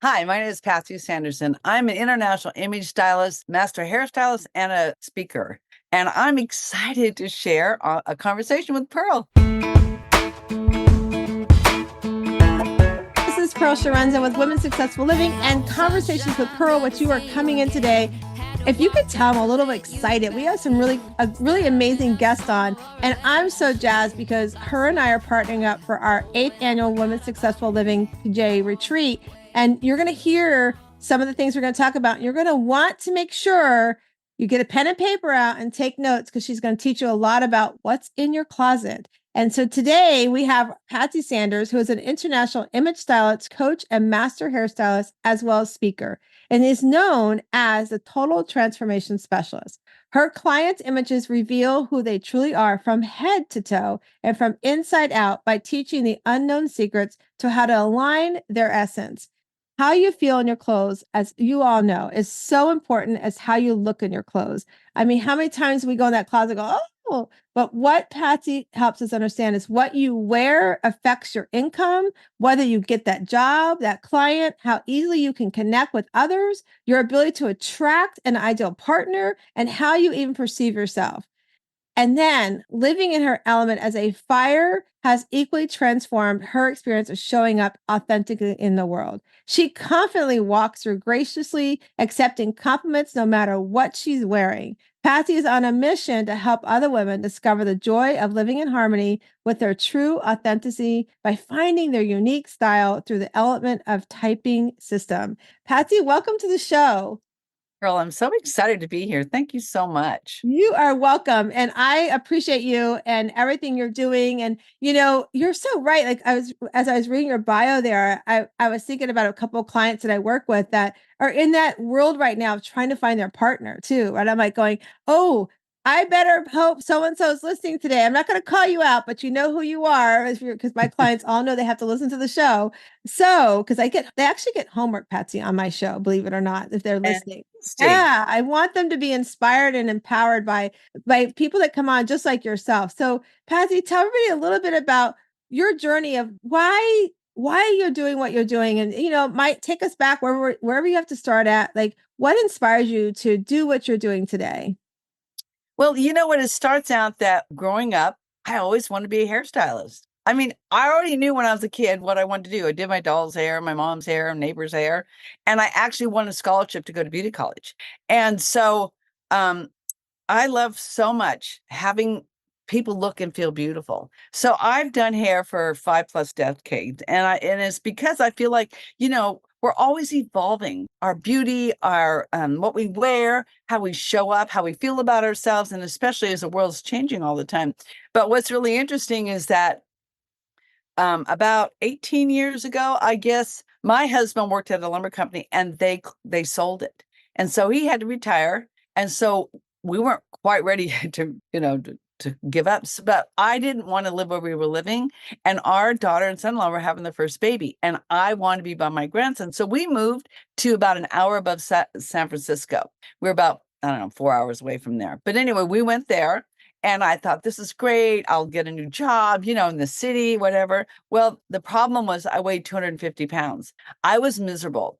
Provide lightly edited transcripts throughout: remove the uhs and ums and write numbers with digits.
Hi, my name is Patsy Sanders, and I'm an international image stylist, master hairstylist, and a speaker. And I'm excited to share a conversation with Pearl. This is Pearl Sharenza with Women's Successful Living and Conversations with Pearl, which you are coming in today. If you could tell, I'm a little excited. We have a really amazing guest on, and I'm so jazzed because her and I are partnering up for our 8th annual Women's Successful Living PJ retreat. And you're going to hear some of the things we're going to talk about. You're going to want to make sure you get a pen and paper out and take notes because she's going to teach you a lot about what's in your closet. And so today we have Patsy Sanders, who is an international image stylist, coach, and master hairstylist, as well as speaker, and is known as the total transformation specialist. Her clients' images reveal who they truly are from head to toe and from inside out by teaching the unknown secrets to how to align their essence. How you feel in your clothes, as you all know, is so important as how you look in your clothes. I mean, how many times we go in that closet and go, oh, but what Patsy helps us understand is what you wear affects your income, whether you get that job, that client, how easily you can connect with others, your ability to attract an ideal partner, and how you even perceive yourself. And then living in her element as a fire has equally transformed her experience of showing up authentically in the world. She confidently walks through graciously accepting compliments no matter what she's wearing. Patsy is on a mission to help other women discover the joy of living in harmony with their true authenticity by finding their unique style through the element of typing system. Patsy, welcome to the show. Pearl, I'm so excited to be here. Thank you so much. You are welcome. And I appreciate you and everything you're doing. And, you're so right. As I was reading your bio there, I was thinking about a couple of clients that I work with that are in that world right now of trying to find their partner too. And I'm like going, oh, I better hope so-and-so is listening today. I'm not going to call you out, but you know who you are because my clients all know they have to listen to the show. So, because they actually get homework, Patsy, on my show, believe it or not, if they're listening. Interesting. Yeah, I want them to be inspired and empowered by people that come on just like yourself. So, Patsy, tell everybody a little bit about your journey of why you're doing what you're doing, and might take us back wherever you have to start at. Like, what inspires you to do what you're doing today? Well, you know what? It starts out that growing up, I always wanted to be a hairstylist. I mean, I already knew when I was a kid what I wanted to do. I did my doll's hair, my mom's hair, neighbor's hair, and I actually won a scholarship to go to beauty college. And so, um, I love so much having people look and feel beautiful. So I've done hair for 5 plus decades, and it's because I feel like, we're always evolving our beauty, our what we wear, how we show up, how we feel about ourselves, and especially as the world's changing all the time. But what's really interesting is that about 18 years ago, I guess, my husband worked at a lumber company and they sold it. And so he had to retire. And so we weren't quite ready to give up. But I didn't want to live where we were living. And our daughter and son-in-law were having their first baby. And I wanted to be by my grandson. So we moved to about an hour above San Francisco. We're about, I don't know, 4 hours away from there. But anyway, we went there. And I thought, this is great. I'll get a new job, in the city, whatever. Well, the problem was I weighed 250 pounds. I was miserable.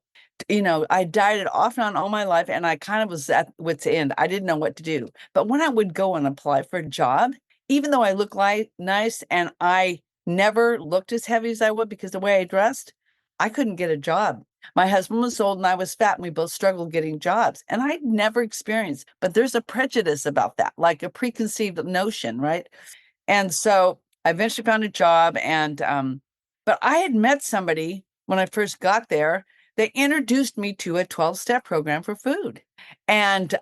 I dieted off and on all my life, and I kind of was at wit's end. I didn't know what to do. But when I would go and apply for a job, even though I looked nice and I never looked as heavy as I would because the way I dressed, I couldn't get a job. My husband was old and I was fat, and we both struggled getting jobs. And I'd never experienced, but there's a prejudice about that, like a preconceived notion, right? And so I eventually found a job, and but I had met somebody when I first got there. They introduced me to a 12-step program for food. And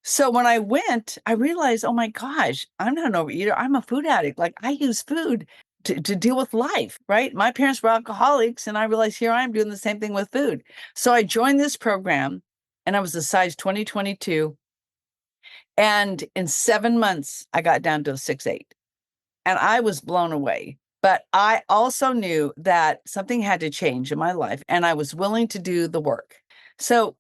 so when I went, I realized, oh my gosh, I'm not an overeater. I'm a food addict. Like, I use food to deal with life, right? My parents were alcoholics, and I realized here I am doing the same thing with food. So I joined this program, and I was a size 2022. And in 7 months, I got down to a 6'8", and I was blown away. But I also knew that something had to change in my life, and I was willing to do the work. So,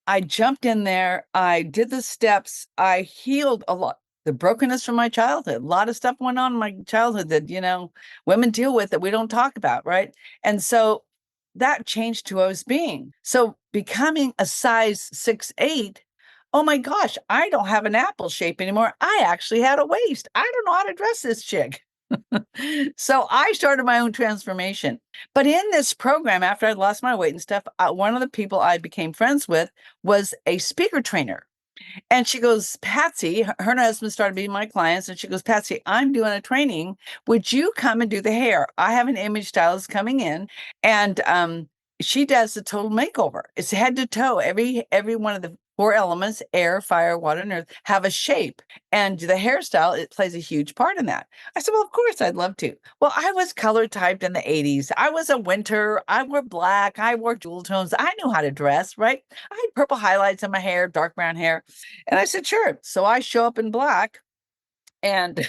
I jumped in there. I did the steps. I healed a lot, the brokenness from my childhood. A lot of stuff went on in my childhood that, women deal with that we don't talk about, right? And so that changed who I was being. So becoming a size 6'8", oh my gosh, I don't have an apple shape anymore. I actually had a waist. I don't know how to dress this chick. So I started my own transformation. But in this program, after I'd lost my weight and stuff, one of the people I became friends with was a speaker trainer. And she goes, Patsy, her and her husband started being my clients. And she goes, Patsy, I'm doing a training. Would you come and do the hair? I have an image stylist coming in, and she does the total makeover. It's head to toe. Every one of the four elements, air, fire, water, and earth, have a shape. And the hairstyle, it plays a huge part in that. I said, well, of course, I'd love to. Well, I was color typed in the 80s. I was a winter. I wore black. I wore jewel tones. I knew how to dress, right? I had purple highlights in my hair, dark brown hair. And I said, sure. So I show up in black, and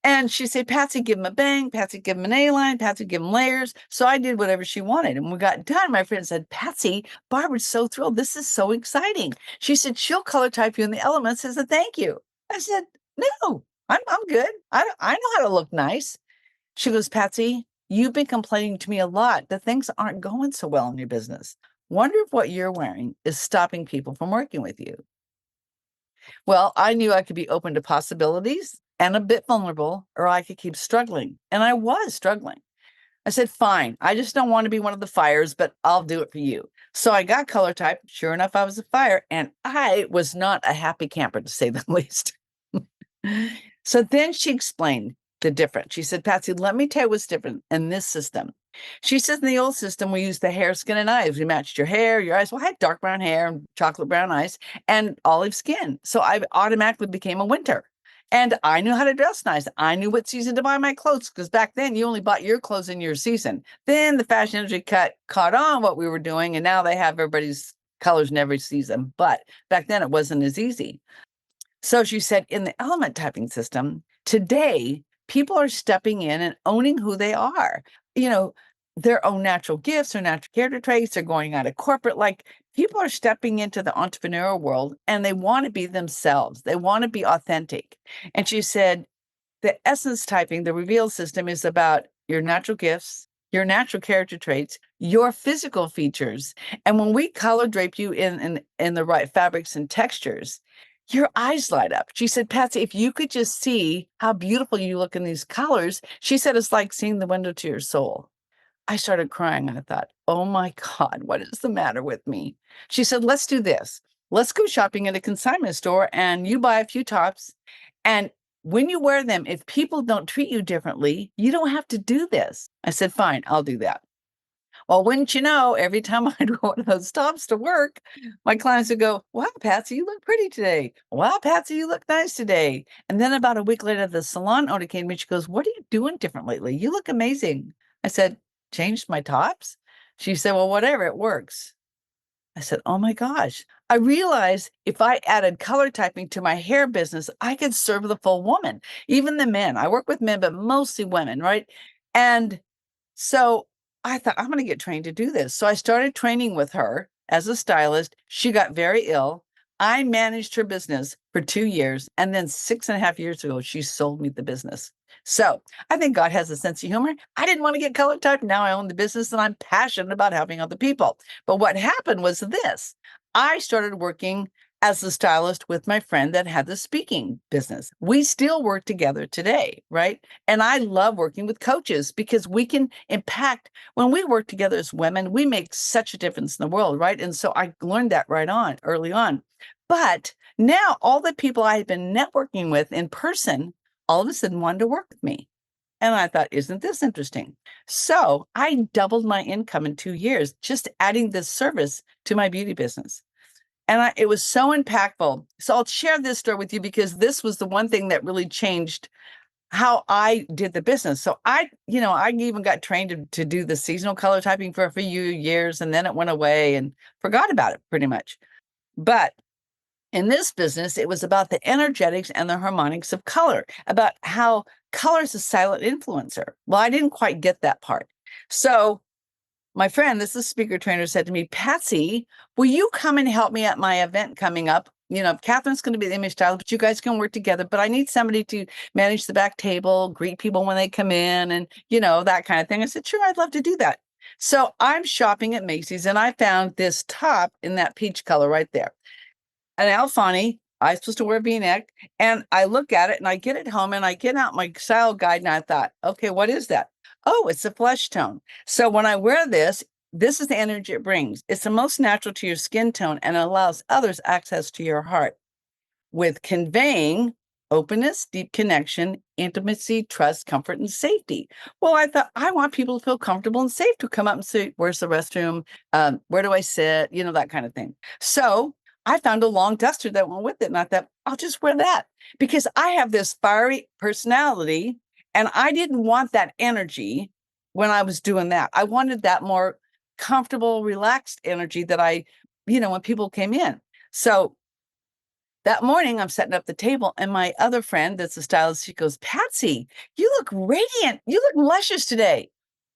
and she said, Patsy, give him a bang. Patsy, give him an A-line. Patsy, give him layers. So I did whatever she wanted. And when we got done, my friend said, Patsy, Barbara's so thrilled. This is so exciting. She said, she'll color type you in the elements as a thank you. I said, no, I'm good. I know how to look nice. She goes, Patsy, you've been complaining to me a lot that things aren't going so well in your business. Wonder if what you're wearing is stopping people from working with you. Well, I knew I could be open to possibilities and a bit vulnerable, or I could keep struggling. And I was struggling. I said, fine, I just don't want to be one of the fires, but I'll do it for you. So I got color type. Sure enough, I was a fire, and I was not a happy camper, to say the least. So then she explained the difference. She said, Patsy, let me tell you what's different in this system. She says, in the old system, we used the hair, skin, and eyes. We matched your hair, your eyes. Well, I had dark brown hair and chocolate brown eyes and olive skin. So I automatically became a winter. And I knew how to dress nice. I knew what season to buy my clothes, because back then you only bought your clothes in your season. Then the fashion industry caught on what we were doing, and now they have everybody's colors in every season. But back then it wasn't as easy. So she said, in the element typing system, today, people are stepping in and owning who they are, their own natural gifts or natural character traits. They're going out of corporate. Like, people are stepping into the entrepreneurial world, and they want to be themselves. They want to be authentic. And she said, the essence typing, the reveal system, is about your natural gifts, your natural character traits, your physical features. And when we color drape you in the right fabrics and textures, your eyes light up. She said, Patsy, if you could just see how beautiful you look in these colors, she said, it's like seeing the window to your soul. I started crying. I thought, oh my God, what is the matter with me? She said, let's do this. Let's go shopping at a consignment store, and you buy a few tops. And when you wear them, if people don't treat you differently, you don't have to do this. I said, fine, I'll do that. Well, wouldn't you know, every time I'd wear one of those tops to work, my clients would go, wow, Patsy, you look pretty today. Wow, Patsy, you look nice today. And then about a week later, the salon owner came to me. She goes, what are you doing different lately? You look amazing. I said, changed my tops? She said, well, whatever, it works. I said, oh my gosh. I realized if I added color typing to my hair business, I could serve the full woman, even the men. I work with men, but mostly women, right? And so I thought, I'm going to get trained to do this. So I started training with her as a stylist. She got very ill. I managed her business for 2 years. And then 6.5 years ago, she sold me the business. So I think God has a sense of humor. I didn't want to get color typed. Now I own the business, and I'm passionate about helping other people. But what happened was this. I started working as a stylist with my friend that had the speaking business. We still work together today, right? And I love working with coaches, because we can impact. When we work together as women, we make such a difference in the world, right? And so I learned that early on. But now all the people I had been networking with in person, all of a sudden wanted to work with me. And I thought, isn't this interesting? So I doubled my income in 2 years, just adding this service to my beauty business. And it was so impactful. So I'll share this story with you, because this was the one thing that really changed how I did the business. So I even got trained to do the seasonal color typing for a few years, and then it went away and forgot about it pretty much. But in this business, it was about the energetics and the harmonics of color, about how color is a silent influencer. Well, I didn't quite get that part. So my friend, this is speaker trainer, said to me, Patsy, will you come and help me at my event coming up? Catherine's going to be the image stylist, but you guys can work together. But I need somebody to manage the back table, greet people when they come in, and, that kind of thing. I said, sure, I'd love to do that. So I'm shopping at Macy's and I found this top in that peach color right there. An Alfani. I'm supposed to wear a V-neck. And I look at it and I get it home and I get out my style guide and I thought, okay, what is that? Oh, it's a flesh tone. So when I wear this, this is the energy it brings. It's the most natural to your skin tone and it allows others access to your heart with conveying openness, deep connection, intimacy, trust, comfort, and safety. Well, I thought I want people to feel comfortable and safe to come up and say, where's the restroom? Where do I sit? You know, that kind of thing. So I found a long duster that went with it. And I thought, I'll just wear that because I have this fiery personality and I didn't want that energy when I was doing that. I wanted that more comfortable, relaxed energy that when people came in. So that morning, I'm setting up the table, and my other friend that's a stylist, she goes, Patsy, you look radiant. You look luscious today.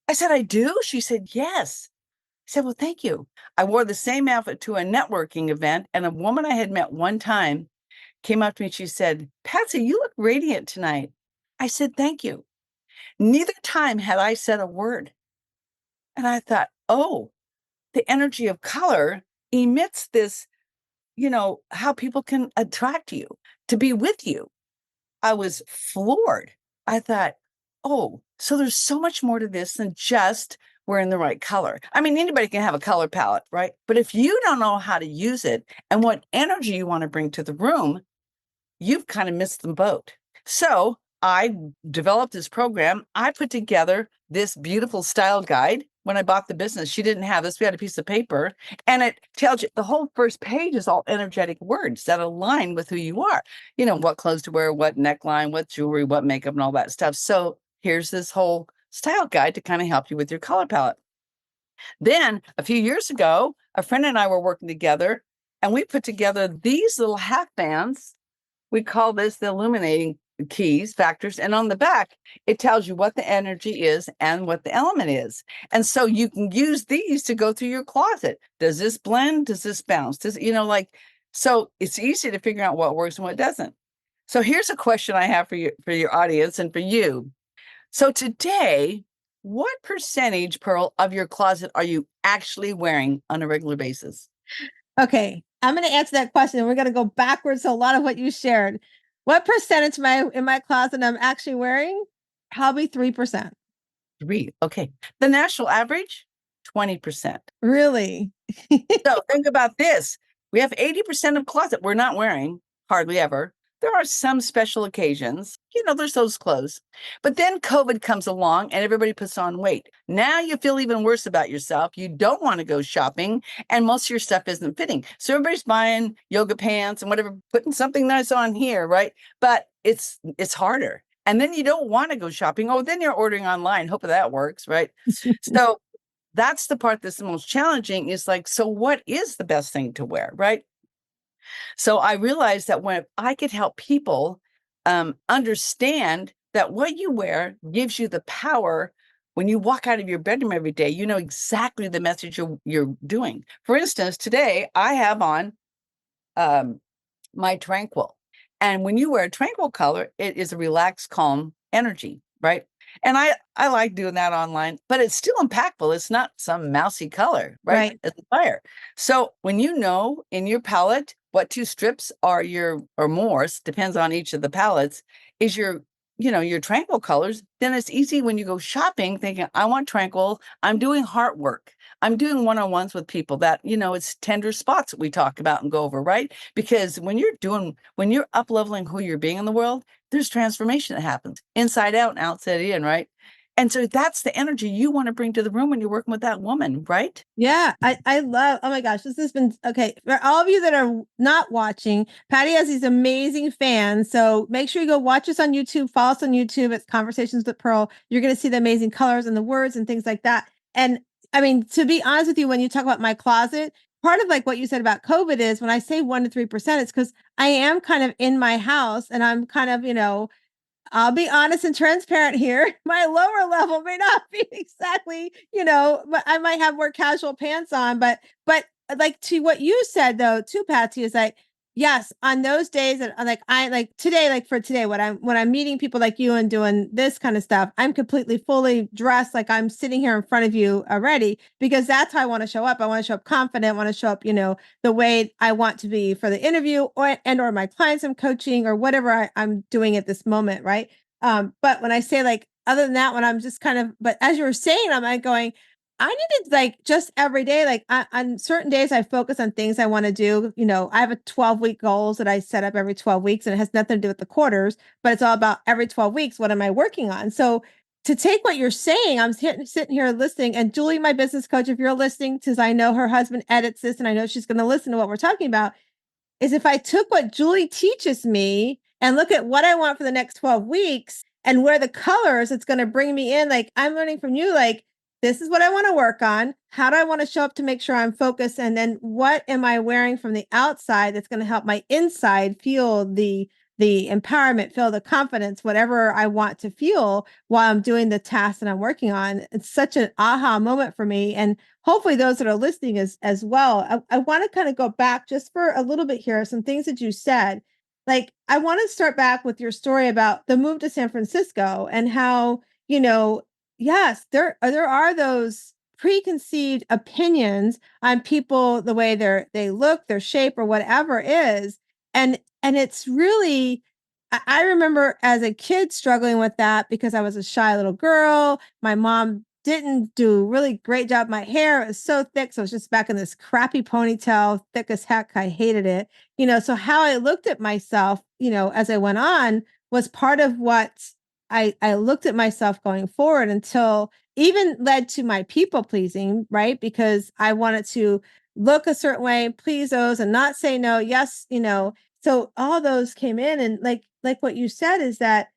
I said, I do? She said, yes. I said, well, thank you. I wore the same outfit to a networking event, and a woman I had met one time came up to me and she said, Patsy, you look radiant tonight. I said, thank you. Neither time had I said a word. And I thought, oh, the energy of color emits this, how people can attract you to be with you. I was floored. I thought, oh, so there's so much more to this than just wearing the right color. I mean, anybody can have a color palette, right? But if you don't know how to use it and what energy you want to bring to the room, you've kind of missed the boat. So I developed this program. I put together this beautiful style guide. When I bought the business, she didn't have this. We had a piece of paper and it tells you the whole first page is all energetic words that align with who you are. What clothes to wear, what neckline, what jewelry, what makeup, and all that stuff. So here's this whole style guide to kind of help you with your color palette. Then a few years ago, a friend and I were working together and we put together these little half bands. We call this the illuminating keys, factors. And on the back, it tells you what the energy is and what the element is. And so you can use these to go through your closet. Does this blend? Does this bounce? So it's easy to figure out what works and what doesn't. So here's a question I have for your audience and for you. So today, what percentage, Pearl, of your closet are you actually wearing on a regular basis? Okay, I'm going to answer that question. We're going to go backwards to a lot of what you shared. What percentage in my closet I'm actually wearing? Probably 3%. 3. Okay. The national average, 20%. Really? So think about this. We have 80% of closet we're not wearing, hardly ever. There are some special occasions, there's those clothes. But then COVID comes along and everybody puts on weight. Now you feel even worse about yourself. You don't want to go shopping and most of your stuff isn't fitting. So everybody's buying yoga pants and whatever, putting something nice on here, right? But it's harder. And then you don't want to go shopping. Oh, then you're ordering online. Hope that works, right? So that's the part that's the most challenging is like, so what is the best thing to wear, right? So I realized that when I could help people understand that what you wear gives you the power when you walk out of your bedroom every day, you know exactly the message you're doing. For instance, today I have on my Tranquil. And when you wear a Tranquil color, it is a relaxed, calm energy, right? And I like doing that online, but it's still impactful. It's not some mousy color, right? Right. It's fire. So when you know in your palette what 2 strips are or more, depends on each of the palettes, is your tranquil colors, then it's easy when you go shopping thinking, I want tranquil. I'm doing heart work. I'm doing one-on-ones with people that, it's tender spots that we talk about and go over, right? Because when you're up leveling who you're being in the world, there's transformation that happens inside out and outside in, right? And so that's the energy you want to bring to the room when you're working with that woman, right? Yeah, I love, oh my gosh, this has been, okay, for all of you that are not watching, Patty has these amazing fans, so make sure you go watch us on YouTube, follow us on YouTube, it's Conversations with Pearl. You're going to see the amazing colors and the words and things like that. And I mean, to be honest with you, when you talk about my closet, part of like what you said about COVID is when I say 1 to 3%, it's because I am kind of in my house and I'm kind of, I'll be honest and transparent here. My lower level may not be exactly, but I might have more casual pants on. But like to what you said though, too, Patsy, is like Yes, on those days that like I like today, like for today, when I'm meeting people like you and doing this kind of stuff, I'm completely fully dressed, like I'm sitting here in front of you already, because that's how I want to show up. I want to show up confident, want to show up, the way I want to be for the interview or my clients I'm coaching or whatever I'm doing at this moment, right? But when I say like other than that, when I'm just kind of, but as you were saying, I'm like going, I need to like just every day, like on certain days, I focus on things I want to do. I have a 12-week goals that I set up every 12 weeks, and it has nothing to do with the quarters, but it's all about every 12 weeks. What am I working on? So to take what you're saying, I'm sitting here listening, and Julie, my business coach, if you're listening, because I know her husband edits this and I know she's going to listen to what we're talking about, is if I took what Julie teaches me and look at what I want for the next 12 weeks and where the colors it's going to bring me in, like I'm learning from you, like, this is what I want to work on. How do I want to show up to make sure I'm focused? And then what am I wearing from the outside that's going to help my inside feel the empowerment, feel the confidence, whatever I want to feel while I'm doing the task that I'm working on. It's such an aha moment for me. And hopefully those that are listening as well. I want to kind of go back just for a little bit here, some things that you said. Like, I want to start back with your story about the move to San Francisco and how, yes, there are those preconceived opinions on people, the way they look, their shape, or whatever is. And it's really, I remember as a kid struggling with that because I was a shy little girl. My mom didn't do a really great job. My hair was so thick. So it was just back in this crappy ponytail, thick as heck. I hated it. So how I looked at myself, as I went on was part of what I looked at myself going forward, until even led to my people pleasing, right? Because I wanted to look a certain way, please those and not say no. Yes, so all those came in, and like what you said is that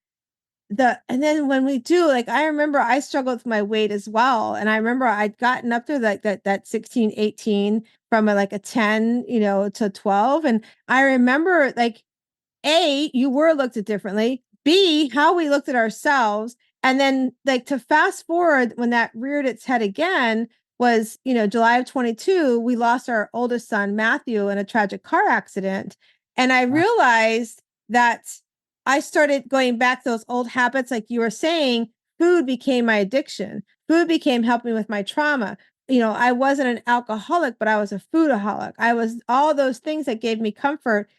and then when we do, like, I remember I struggled with my weight as well. And I remember I'd gotten up to like that 16, 18 from like a 10, to 12. And I remember like A, you were looked at differently. B, how we looked at ourselves. And then, like, to fast forward, when that reared its head again was, July of 22, we lost our oldest son, Matthew, in a tragic car accident. And I realized that I started going back to those old habits. Like you were saying, food became my addiction. Food became helping me with my trauma. I wasn't an alcoholic, but I was a foodaholic. I was all those things that gave me comfort,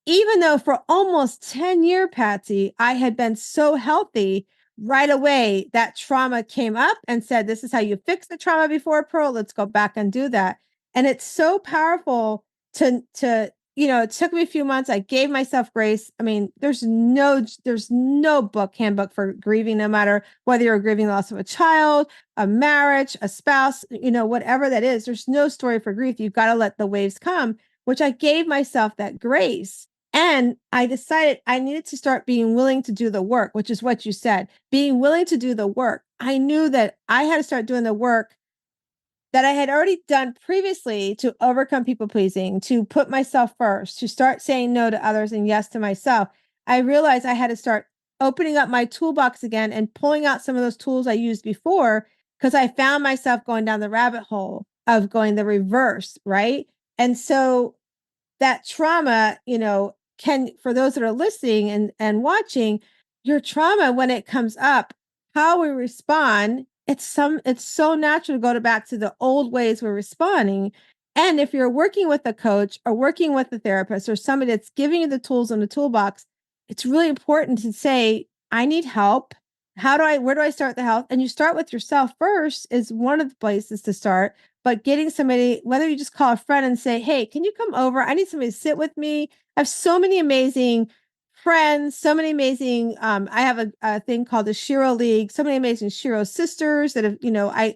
even though for almost 10 years, Patsy, I had been so healthy. Right away, that trauma came up and said, this is how you fix the trauma before, Pearl. Let's go back and do that. And it's so powerful it took me a few months. I gave myself grace. I mean, there's no handbook for grieving, no matter whether you're grieving the loss of a child, a marriage, a spouse, whatever that is. There's no story for grief. You've got to let the waves come, which I gave myself that grace. And I decided I needed to start being willing to do the work, which is what you said, being willing to do the work. I knew that I had to start doing the work that I had already done previously to overcome people pleasing, to put myself first, to start saying no to others and yes to myself. I realized I had to start opening up my toolbox again and pulling out some of those tools I used before, because I found myself going down the rabbit hole of going the reverse, right? And so that trauma, can, for those that are listening and watching, your trauma, when it comes up, how we respond, it's so natural to go back to the old ways we're responding. And if you're working with a coach or working with a therapist or somebody that's giving you the tools in the toolbox, it's really important to say, I need help. Where do I start the help? And you start with yourself first is one of the places to start. But getting somebody, whether you just call a friend and say, hey, can you come over? I need somebody to sit with me. I have so many amazing friends, so many amazing, I have a thing called the Shiro League, so many amazing Shiro sisters that have,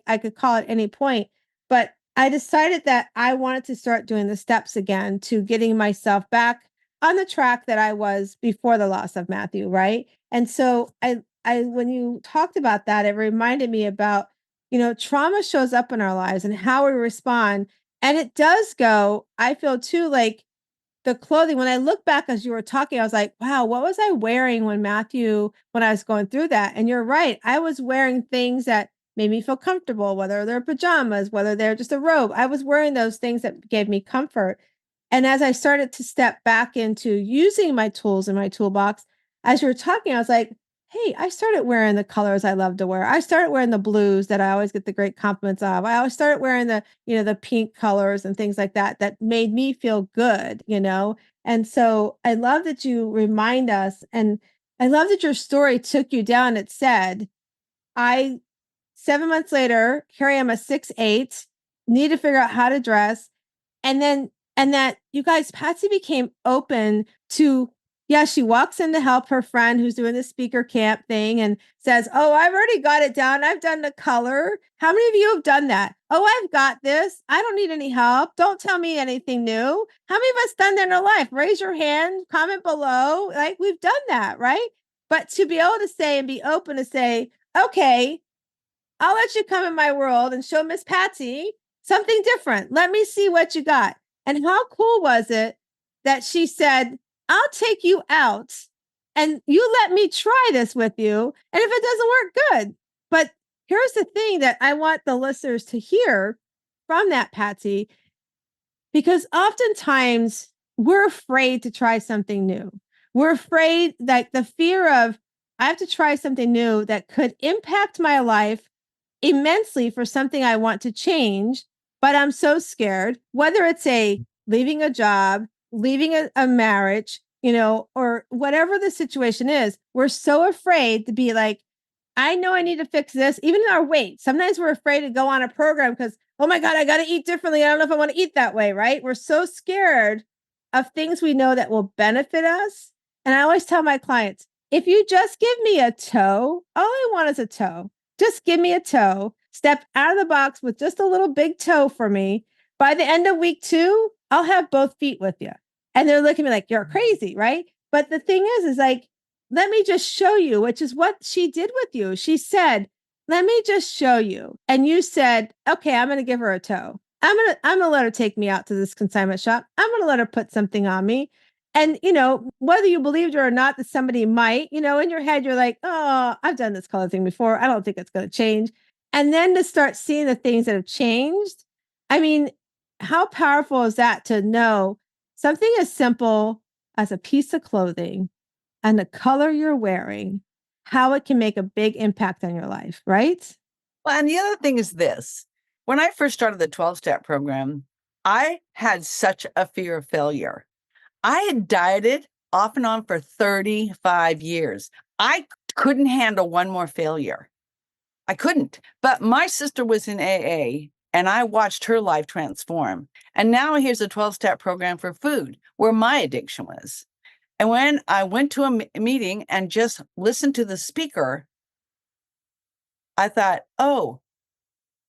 I could call at any point. But I decided that I wanted to start doing the steps again to getting myself back on the track that I was before the loss of Matthew, right? And so when you talked about that, it reminded me about, trauma shows up in our lives and how we respond. And it does go, I feel too, like the clothing. When I look back as you were talking, I was like, wow, what was I wearing when I was going through that? And you're right. I was wearing things that made me feel comfortable, whether they're pajamas, whether they're just a robe. I was wearing those things that gave me comfort. And as I started to step back into using my tools in my toolbox, as you were talking, I was like, hey, I started wearing the colors I love to wear. I started wearing the blues that I always get the great compliments of. I always started wearing the pink colors and things like that that made me feel good. And so I love that you remind us, and I love that your story took you down. It said, I 7 months later, here I am, a 6'8", need to figure out how to dress. And then, and that you guys, Patsy became open to, yeah, she walks in to help her friend who's doing the speaker camp thing and says, oh, I've already got it down. I've done the color. How many of you have done that? Oh, I've got this. I don't need any help. Don't tell me anything new. How many of us done that in our life? Raise your hand, comment below. Like, we've done that, right? But to be able to say and be open to say, okay, I'll let you come in my world and show Miss Patsy something different. Let me see what you got. And how cool was it that she said, I'll take you out and you let me try this with you. And if it doesn't work, good. But here's the thing that I want the listeners to hear from that, Patsy, because oftentimes we're afraid to try something new. We're afraid that the fear of, I have to try something new that could impact my life immensely for something I want to change, but I'm so scared, whether it's leaving a job, leaving a marriage, or whatever the situation is, we're so afraid to be like, I know I need to fix this. Even in our weight, sometimes we're afraid to go on a program because, oh my God, I got to eat differently. I don't know if I want to eat that way, right? We're so scared of things we know that will benefit us. And I always tell my clients, if you just give me a toe, all I want is a toe. Just give me a toe. Step out of the box with just a little big toe for me. By the end of week 2, I'll have both feet with you. And they're looking at me like, you're crazy, right? But the thing is like, let me just show you, which is what she did with you. She said, let me just show you. And you said, okay, I'm going to give her a toe. I'm going to let her take me out to this consignment shop. I'm going to let her put something on me. And, whether you believed her or not, that somebody might, in your head, you're like, oh, I've done this color thing before. I don't think it's going to change. And then to start seeing the things that have changed. I mean, how powerful is that to know something as simple as a piece of clothing and the color you're wearing, how it can make a big impact on your life, right? Well, and the other thing is this. When I first started the 12-step program, I had such a fear of failure. I had dieted off and on for 35 years. I couldn't handle one more failure. I couldn't. But my sister was in AA and I watched her life transform. And now here's a 12-step program for food where my addiction was. And when I went to a meeting and just listened to the speaker, I thought, oh,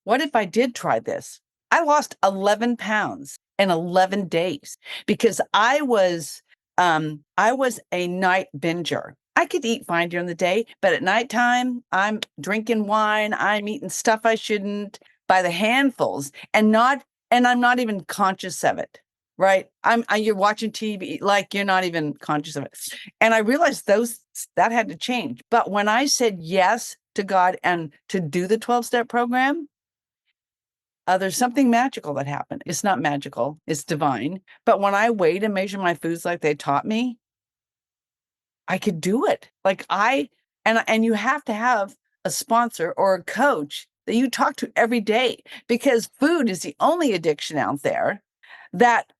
what if I did try this? I lost 11 pounds in 11 days because I was a night binger. I could eat fine during the day, but at nighttime, I'm drinking wine, I'm eating stuff I shouldn't by the handfuls and I'm not even conscious of it. Right. You're watching TV, like you're not even conscious of it. And I realized that had to change. But when I said yes to God and to do the 12-step program, there's something magical that happened. It's not magical, it's divine. But when I weighed and measured my foods like they taught me, I could do it. And you have to have a sponsor or a coach that you talk to every day because food is the only addiction out there that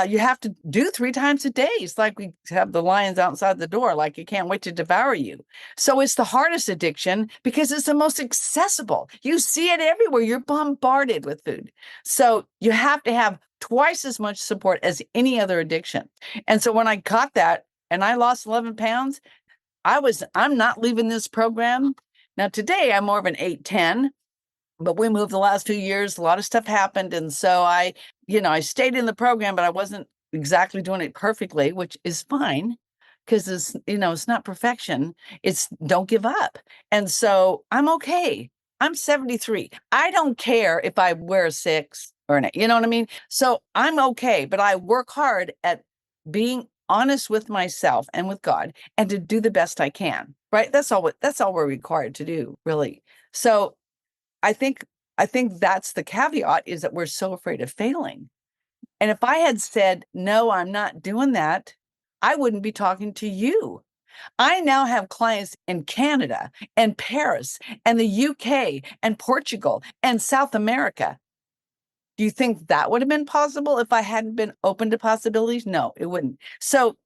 you have to do 3 times a day. It's like we have the lions outside the door, like you can't wait to devour you. So it's the hardest addiction because it's the most accessible. You see it everywhere. You're bombarded with food. So you have to have twice as much support as any other addiction. And so when I got that and I lost 11 pounds, I'm not leaving this program. Now today I'm more of an 8-10. But we moved the last 2 years. A lot of stuff happened. And so I stayed in the program, but I wasn't exactly doing it perfectly, which is fine because it's not perfection. It's don't give up. And so I'm okay. I'm 73. I don't care if I wear a 6 or an 8. You know what I mean? So I'm okay, but I work hard at being honest with myself and with God and to do the best I can. Right? That's all we're required to do, really. So I think that's the caveat is that we're so afraid of failing. And if I had said, no, I'm not doing that, I wouldn't be talking to you. I now have clients in Canada and Paris and the UK and Portugal and South America. Do you think that would have been possible if I hadn't been open to possibilities? No, it wouldn't. So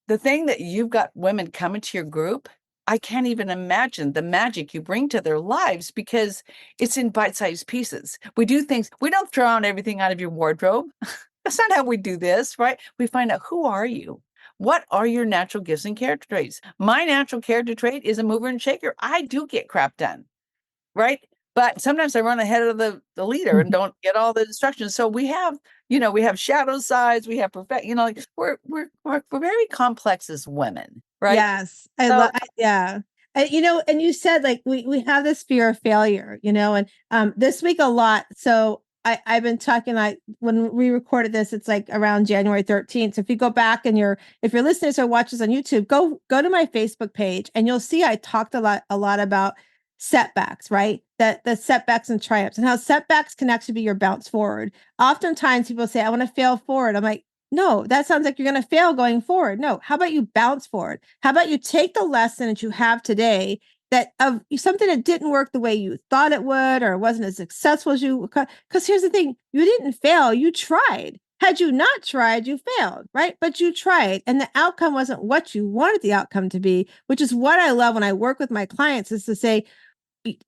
the thing that you've got women coming to your group, I can't even imagine the magic you bring to their lives because it's in bite-sized pieces. We do things, we don't throw out everything out of your wardrobe. That's not how we do this, right? We find out, who are you? What are your natural gifts and character traits? My natural character trait is a mover and shaker. I do get crap done, right? But sometimes I run ahead of the leader and don't get all the instructions. So we have, we have shadow sides, we have perfect, like we're very complex as women, right? Yes, I So love. Yeah, and and you said like we have this fear of failure, and this week a lot. So I've been talking like when we recorded this, it's like around January 13th. So if you go back and if you're listening or watch this on YouTube, go to my Facebook page and you'll see I talked a lot about setbacks, right? That the setbacks and triumphs and how setbacks can actually be your bounce forward. Oftentimes people say, I want to fail forward. I'm like, no, that sounds like you're going to fail going forward. No, how about you bounce forward? How about you take the lesson that you have today that of something that didn't work the way you thought it would or wasn't as successful as you, because here's the thing, you didn't fail, you tried. Had you not tried, you failed, right? But you tried, and the outcome wasn't what you wanted the outcome to be, which is what I love when I work with my clients is to say,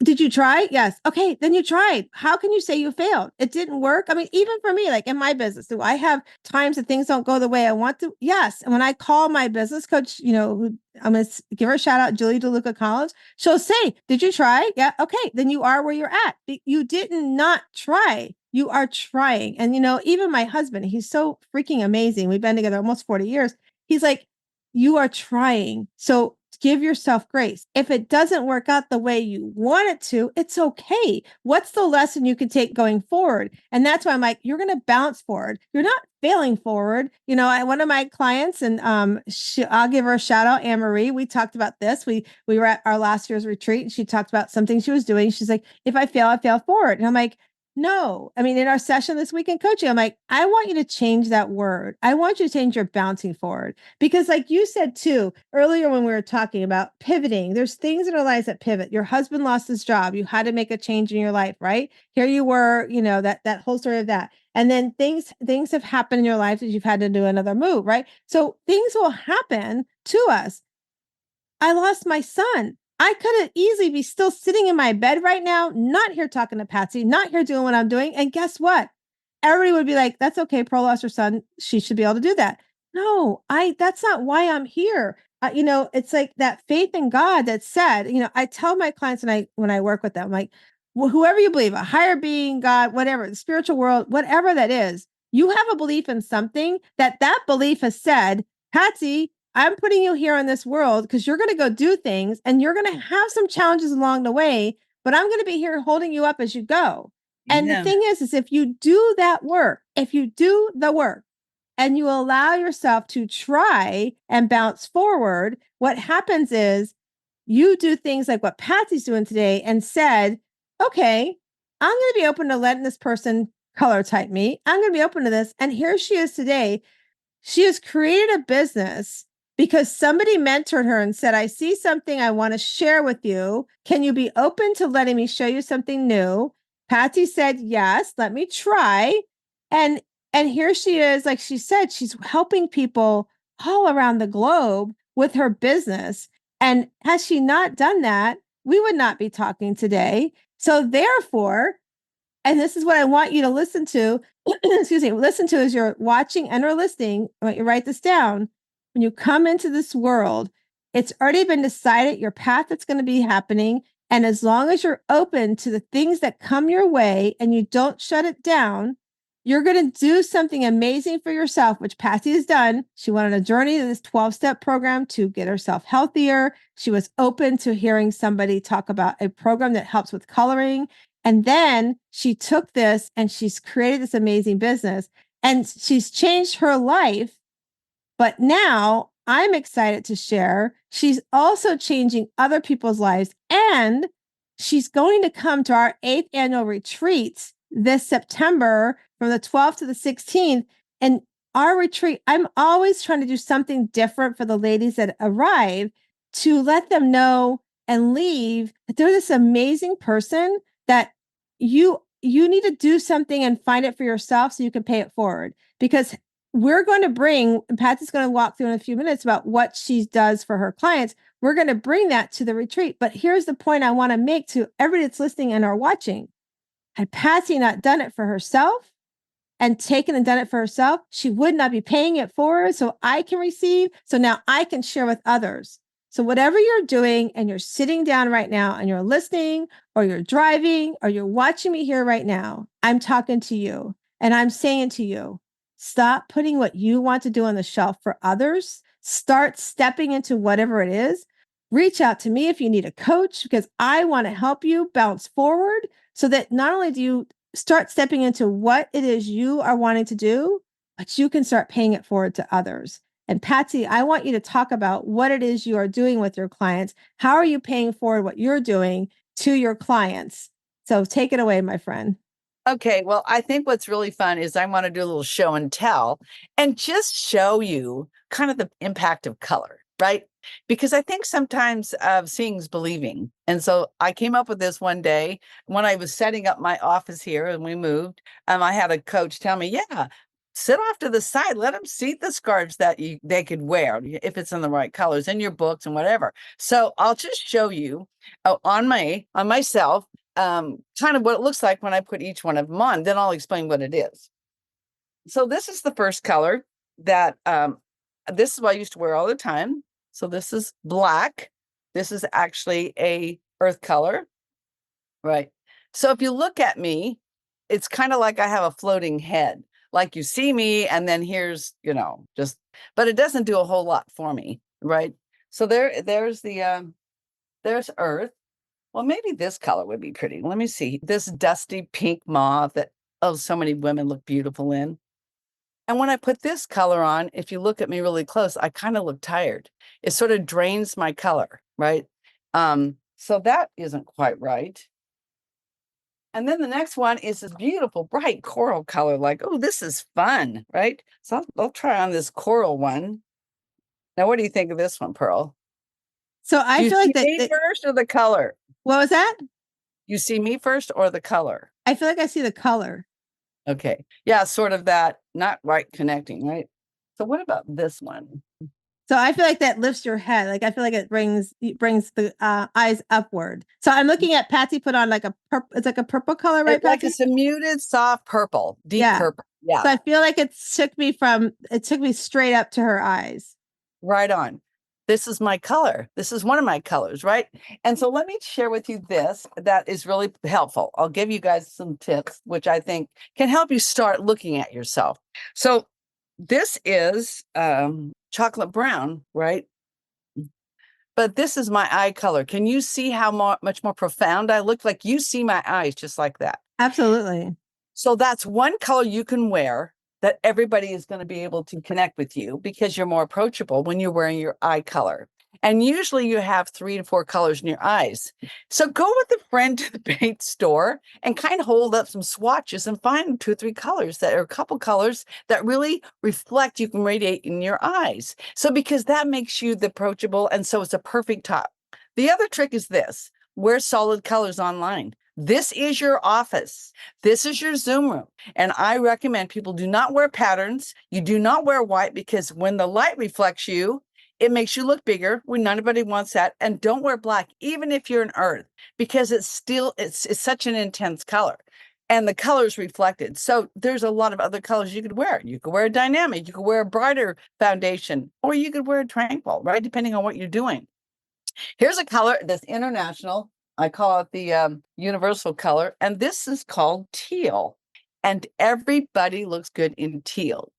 did you try? Yes. Okay, then you tried. How can you say you failed? It didn't work. I mean, even for me, like in my business, do I have times that things don't go the way I want to? Yes. And when I call my business coach, who I'm going to give her a shout out, Julie DeLuca Collins, she'll say, did you try? Yeah. Okay. Then you are where you're at. You didn't not try. You are trying. And, even my husband, he's so freaking amazing. We've been together almost 40 years. He's like, you are trying. So give yourself grace. If it doesn't work out the way you want it to, it's okay. What's the lesson you can take going forward? And that's why I'm like, you're going to bounce forward. You're not failing forward. One of my clients, and I'll give her a shout out, Anne Marie. We talked about this. We were at our last year's retreat, and she talked about something she was doing. She's like, if I fail, I fail forward. And I'm like, no, I mean, in our session this week in coaching, I'm like, I want you to change that word. I want you to change your bouncing forward. Because, like you said too, earlier when we were talking about pivoting, there's things in our lives that pivot. Your husband lost his job. You had to make a change in your life, right? Here you were, that whole story of that. And then things have happened in your life that you've had to do another move, right? So things will happen to us. I lost my son. I could easily be still sitting in my bed right now, not here talking to Patsy, not here doing what I'm doing. And guess what? Everybody would be like, that's okay. Pearl lost her son. She should be able to do that. No, that's not why I'm here. It's like that faith in God that said, I tell my clients when I work with them, like, whoever you believe, a higher being, God, whatever, the spiritual world, whatever that is, you have a belief in something that belief has said, Patsy, I'm putting you here in this world because you're going to go do things and you're going to have some challenges along the way, but I'm going to be here holding you up as you go. And the yeah. thing is if you do that work, if you do the work and you allow yourself to try and bounce forward, what happens is you do things like what Patsy's doing today and said, okay, I'm going to be open to letting this person color type me. I'm going to be open to this. And here she is today. She has created a business because somebody mentored her and said, I see something I want to share with you. Can you be open to letting me show you something new? Patsy said, yes, let me try. And here she is, like she said, she's helping people all around the globe with her business. And had she not done that, we would not be talking today. So therefore, and this is what I want you to listen to, excuse me, listen to as you're watching and or listening, I want you to write this down. When you come into this world, it's already been decided your path that's going to be happening. And as long as you're open to the things that come your way and you don't shut it down, you're going to do something amazing for yourself, which Patsy has done. She went on a journey to this 12-step program to get herself healthier. She was open to hearing somebody talk about a program that helps with coloring. And then she took this and she's created this amazing business and she's changed her life. But now I'm excited to share. She's also changing other people's lives. And she's going to come to our 8th annual retreat this September from the 12th to the 16th. And our retreat, I'm always trying to do something different for the ladies that arrive to let them know and leave that they're this amazing person that you need to do something and find it for yourself so you can pay it forward. Because we're going to bring, and Patsy's going to walk through in a few minutes about what she does for her clients. We're going to bring that to the retreat. But here's the point I want to make to everybody that's listening and are watching. Had Patsy not done it for herself and taken and done it for herself, she would not be paying it forward so I can receive. So now I can share with others. So whatever you're doing and you're sitting down right now and you're listening or you're driving or you're watching me here right now, I'm talking to you and I'm saying to you, stop putting what you want to do on the shelf for others. Start stepping into whatever it is. Reach out to me if you need a coach because I want to help you bounce forward so that not only do you start stepping into what it is you are wanting to do, but you can start paying it forward to others. And Patsy, I want you to talk about what it is you are doing with your clients. How are you paying forward what you're doing to your clients? So take it away, my friend. Okay, well, I think what's really fun is I want to do a little show and tell and just show you kind of the impact of color, right? Because I think sometimes seeing is believing. And so I came up with this one day when I was setting up my office here and we moved. I had a coach tell me, yeah, sit off to the side, let them see the scarves that they could wear if it's in the right colors in your books and whatever. So I'll just show you on myself kind of what it looks like when I put each one of them on. Then I'll explain what it is. So this is the first color that this is what I used to wear all the time. So this is black. This is actually a earth color, right? So if you look at me, it's kind of like I have a floating head. Like you see me, and then here's, but it doesn't do a whole lot for me, right? So there's there's earth. Well, maybe this color would be pretty. Let me see. This dusty pink mauve that, oh, so many women look beautiful in. And when I put this color on, if you look at me really close, I kind of look tired. It sort of drains my color, right? So that isn't quite right. And then the next one is this beautiful, bright coral color, like, oh, this is fun, right? So I'll try on this coral one. Now, what do you think of this one, Pearl? So Do I you feel like see me first or the color? what was that? You see me first or the color? I feel like I see the color. Okay. Yeah, sort of that, not right connecting, right? So what about this one? So I feel like that lifts your head. Like I feel like it brings the eyes upward. So I'm looking at Patsy put on like a purple. It's like a purple color, right, Like Patsy? it's a muted, soft purple, deep Yeah. purple. Yeah, So I feel like it took me straight up to her eyes. right on. This is my color. This is one of my colors, right? And so let me share with you this that is really helpful. I'll give you guys some tips, which I think can help you start looking at yourself. So this is chocolate brown, right? But this is my eye color. Can you see how much more profound I look? Like you see my eyes just like that. Absolutely. So that's one color you can wear that everybody is going to be able to connect with you because you're more approachable when you're wearing your eye color. And usually you have 3 to 4 colors in your eyes. So go with a friend to the paint store and kind of hold up some swatches and find 2 or 3 colors that are a couple colors that really reflect you can radiate in your eyes. So because that makes you the approachable, and so it's a perfect top. The other trick is this: wear solid colors online. This is your office. This is your Zoom room. And I recommend people do not wear patterns. You do not wear white because when the light reflects you, it makes you look bigger when nobody wants that. And don't wear black, even if you're an earth, because it's such an intense color. And the color is reflected. So there's a lot of other colors you could wear. You could wear a dynamic, you could wear a brighter foundation, or you could wear a tranquil, right? Depending on what you're doing. Here's a color that's international. I call it the universal color, and this is called teal. And everybody looks good in teal.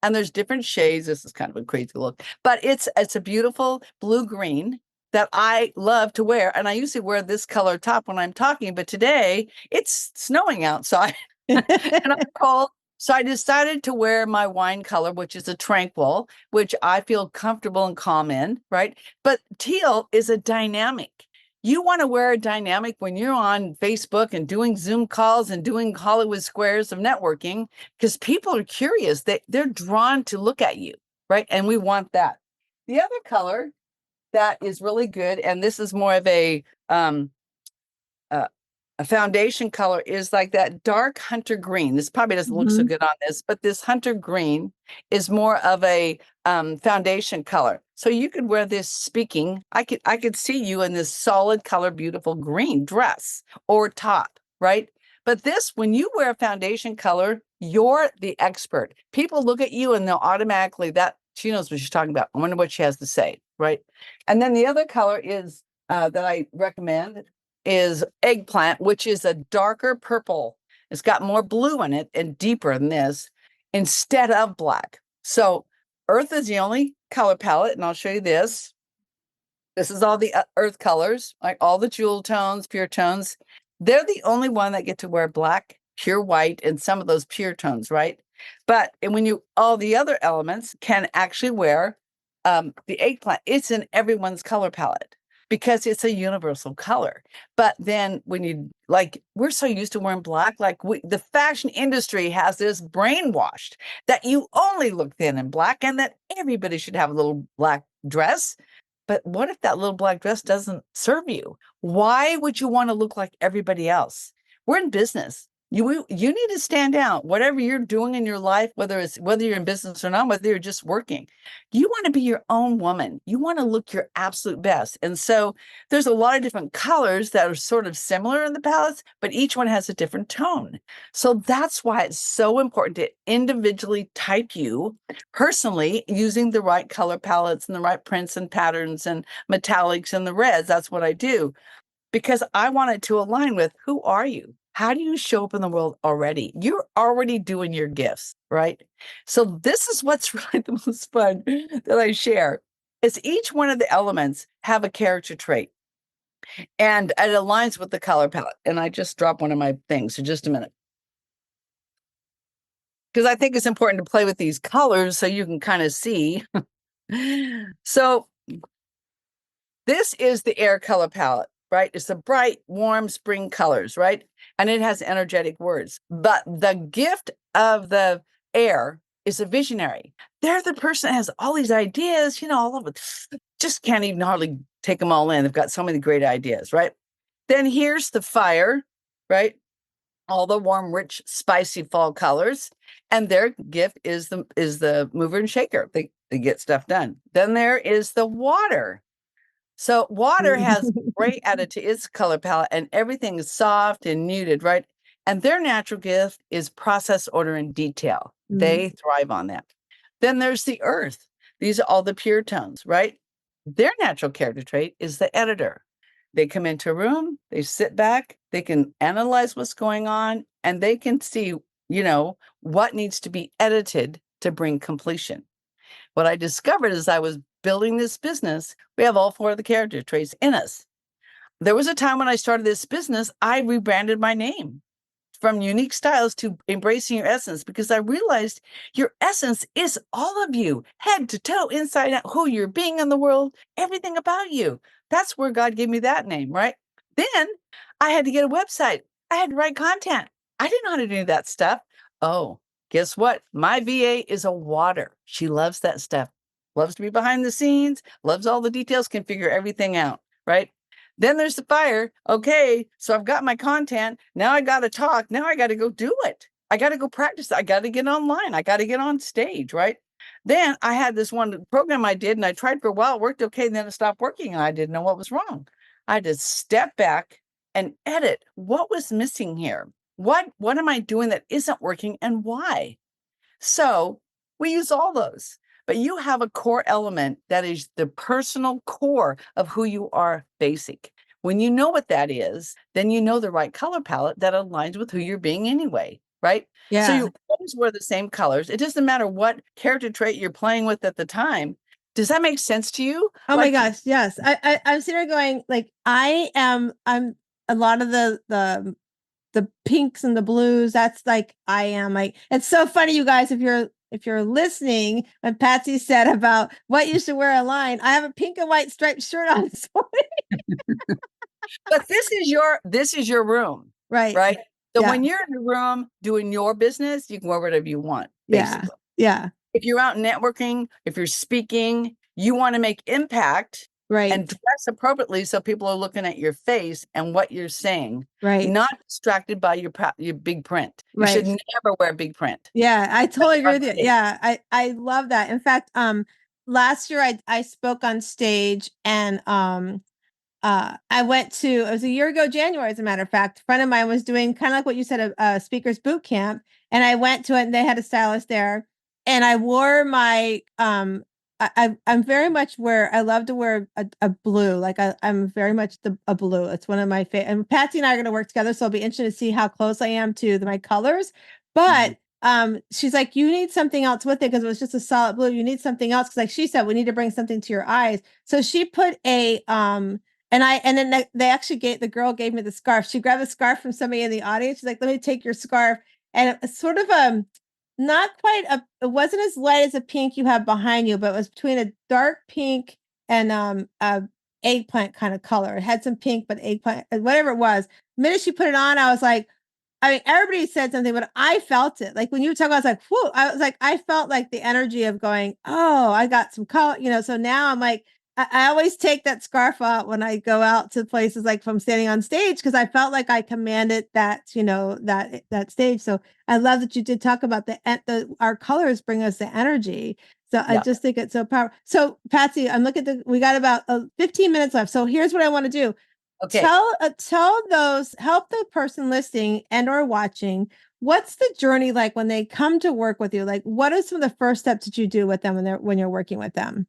And there's different shades. This is kind of a crazy look, but it's a beautiful blue-green that I love to wear. And I usually wear this color top when I'm talking, but today it's snowing outside and I'm cold. So I decided to wear my wine color, which is a tranquil, which I feel comfortable and calm in, right? But teal is a dynamic. You want to wear a dynamic when you're on Facebook and doing Zoom calls and doing Hollywood squares of networking, because people are curious. They're drawn to look at you, right? And we want that. The other color that is really good, and this is more of uh, a foundation color, is like that dark hunter green. This probably doesn't look so good on this, but this hunter green is more of a foundation color. So you could wear this speaking. I could see you in this solid color, beautiful green dress or top, right? But this, when you wear a foundation color, you're the expert. People look at you and they'll automatically, that she knows what she's talking about. I wonder what she has to say, right? And then the other color is that I recommend is eggplant, which is a darker purple. It's got more blue in it and deeper than this instead of black. So earth is the only color palette, and I'll show you this. This is all the earth colors, like all the jewel tones, pure tones. They're the only one that get to wear black, pure white, and some of those pure tones, right? But and when you all the other elements can actually wear the eggplant. It's in everyone's color palette because it's a universal color. But then when you like, we're so used to wearing black, like the fashion industry has this brainwashed that you only look thin in black and that everybody should have a little black dress. But what if that little black dress doesn't serve you? Why would you want to look like everybody else? We're in business. You need to stand out. Whatever you're doing in your life, whether you're in business or not, whether you're just working, you want to be your own woman. You want to look your absolute best. And so there's a lot of different colors that are sort of similar in the palettes, but each one has a different tone. So that's why it's so important to individually type you personally using the right color palettes and the right prints and patterns and metallics and the reds. That's what I do because I want it to align with who are you? How do you show up in the world already? You're already doing your gifts, right? So this is what's really the most fun that I share is each one of the elements have a character trait and it aligns with the color palette. And I just dropped one of my things. So just a minute. Because I think it's important to play with these colors so you can kind of see. So this is the air color palette, right? It's the bright, warm spring colors, right? And it has energetic words. But the gift of the air is a visionary. They're the person that has all these ideas, all of it. Just can't even hardly take them all in. They've got so many great ideas, right? Then here's the fire, right? All the warm, rich, spicy fall colors. And their gift is the mover and shaker. They get stuff done. Then there is the water. So water has great added to its color palette and everything is soft and muted, right? And their natural gift is process, order, and detail. They thrive on that. Then there's the earth. These are all the pure tones, right? Their natural character trait is the editor. They come into a room, they sit back, they can analyze what's going on, and they can see, what needs to be edited to bring completion. What I discovered as I was building this business, we have all four of the character traits in us. There was a time when I started this business, I rebranded my name from Unique Styles to Embracing Your Essence because I realized your essence is all of you, head to toe, inside out, who you're being in the world, everything about you. That's where God gave me that name, right? Then I had to get a website. I had to write content. I didn't know how to do that stuff. Oh, guess what? My VA is a water. She loves that stuff. Loves to be behind the scenes, loves all the details, can figure everything out, right? Then there's the fire. Okay, so I've got my content. Now I got to talk. Now I got to go do it. I got to go practice. I got to get online. I got to get on stage, right? Then I had this one program I did and I tried for a while. It worked okay. And then it stopped working and I didn't know what was wrong. I had to step back and edit what was missing here. What am I doing that isn't working and why? So we use all those. But you have a core element that is the personal core of who you are basic. When you know what that is, then you know the right color palette that aligns with who you're being anyway, right? Yeah. So you always wear the same colors. It doesn't matter what character trait you're playing with at the time. Does that make sense to you? Oh my gosh, yes. I'm sitting there going, like, I'm a lot of the pinks and the blues. That's like I am. Like, it's so funny, you guys, if you're listening, when Patsy said about what you should wear a line, I have a pink and white striped shirt on this morning. But this is your room, Right. right? So Yeah. when you're in the room doing your business, you can wear whatever you want, Yeah. basically. Yeah. If you're out networking, if you're speaking, you want to make impact and Right. dress appropriately so people are looking at your face and what you're saying, Right. not distracted by your big print. You should Right. never wear big print. Yeah, I That's totally agree on with you. stage. Yeah, I love that. In fact, last year I spoke on stage and I went to, it was a year ago, January, as a matter of fact. A friend of mine was doing kind of like what you said, a speaker's boot camp. And I went to it and they had a stylist there. And I wore my, I'm very much where I love to wear a blue. Like I'm very much a blue. It's one of my favorite. And Patsy and I are going to work together. So I'll be interested to see how close I am to my colors. Mhm. But she's like, you need something else with it because it was just a solid blue. You need something else. Cause like she said, we need to bring something to your eyes. So she put a, and then they actually the girl gave me the scarf. She grabbed a scarf from somebody in the audience. She's like, let me take your scarf. And it was sort of not quite it wasn't as light as a pink you have behind you, but it was between a dark pink and a eggplant kind of color. It had some pink, but eggplant, whatever it was. The minute she put it on, I was like, I mean, everybody said something, but I felt it. Like when you were talking, I was like, whew, I was like, I felt like the energy of going, oh, I got some color, So now I'm like, I always take that scarf out when I go out to places like if I'm standing on stage because I felt like I commanded that stage. So I love that you did talk about our colors bring us the energy. So I Yeah. just think it's so powerful. So Patsy, I'm looking at we got about 15 minutes left. So here's what I want to do. Okay. Tell those, help the person listening and or watching, what's the journey like when they come to work with you? Like what are some of the first steps that you do with them when you're working with them?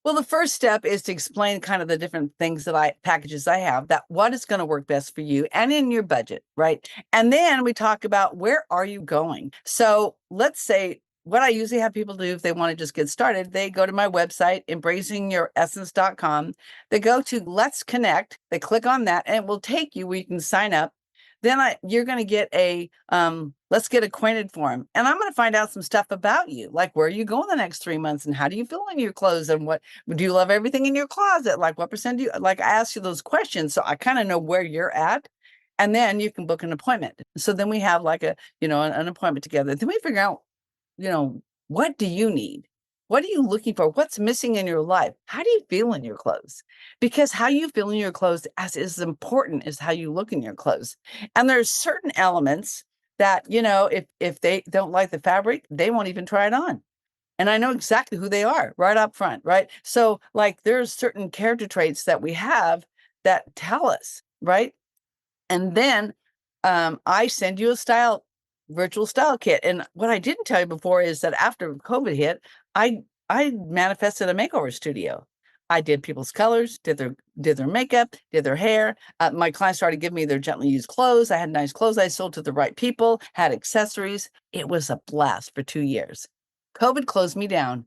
Well, the first step is to explain kind of the different things packages I have, that what is going to work best for you and in your budget, right? And then we talk about where are you going? So let's say what I usually have people do if they want to just get started, they go to my website, embracingyouresssence.com. They go to Let's Connect. They click on that and it will take you where you can sign up. Then you're going to get a let's get acquainted form. And I'm going to find out some stuff about you, like where are you going the next 3 months and how do you feel in your clothes and what do you love everything in your closet? Like what percent do you like? I ask you those questions so I kind of know where you're at. And then you can book an appointment. So then we have like an appointment together. Then we figure out, what do you need? What are you looking for? What's missing in your life? How do you feel in your clothes? Because how you feel in your clothes as important as how you look in your clothes. And there's certain elements that, if they don't like the fabric, they won't even try it on. And I know exactly who they are right up front, right? So like there's certain character traits that we have that tell us, right? And then I send you a virtual style kit. And what I didn't tell you before is that after COVID hit, I manifested a makeover studio. I did people's colors, did their makeup, did their hair. My clients started giving me their gently used clothes. I had nice clothes I sold to the right people, had accessories. It was a blast for 2 years. COVID closed me down.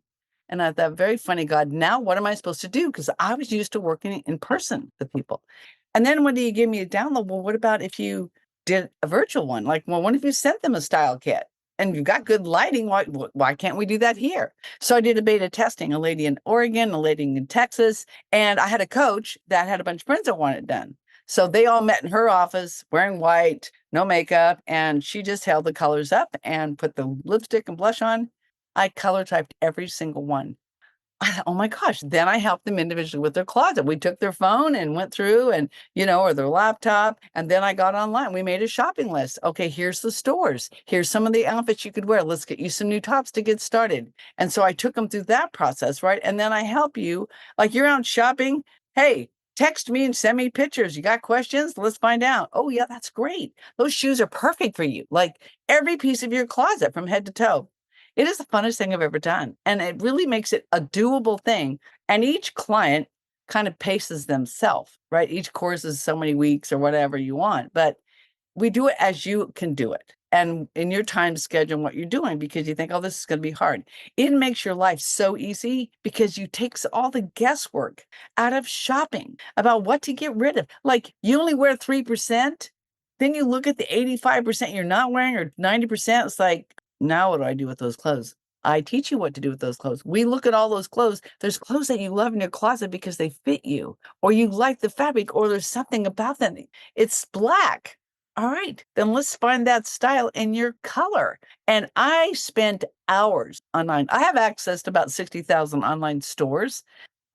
And I thought, very funny, God, now what am I supposed to do? Because I was used to working in person with people. And then when you give me a download, well, what about if you did a virtual one? Like, well, what if you sent them a style kit and you've got good lighting? Why can't we do that here? So I did a beta testing, a lady in Oregon, a lady in Texas, and I had a coach that had a bunch of friends that wanted it done. So they all met in her office wearing white, no makeup, and she just held the colors up and put the lipstick and blush on. I color typed every single one. Oh my gosh. Then I helped them individually with their closet. We took their phone and went through or their laptop. And then I got online. We made a shopping list. Okay, here's the stores. Here's some of the outfits you could wear. Let's get you some new tops to get started. And so I took them through that process, right? And then I help you, like you're out shopping. Hey, text me and send me pictures. You got questions? Let's find out. Oh, yeah, that's great. Those shoes are perfect for you. Like every piece of your closet from head to toe. It is the funnest thing I've ever done. And it really makes it a doable thing. And each client kind of paces themselves, right? Each course is so many weeks or whatever you want, but we do it as you can do it. And in your time schedule and what you're doing, because you think, oh, this is going to be hard. It makes your life so easy because you takes all the guesswork out of shopping about what to get rid of. Like you only wear 3%. Then you look at the 85% you're not wearing or 90%. It's like, now what do I do with those clothes? I teach you what to do with those clothes. We look at all those clothes. There's clothes that you love in your closet because they fit you, or you like the fabric, or there's something about them. It's black. All right, then let's find that style in your color. And I spent hours online. I have access to about 60,000 online stores.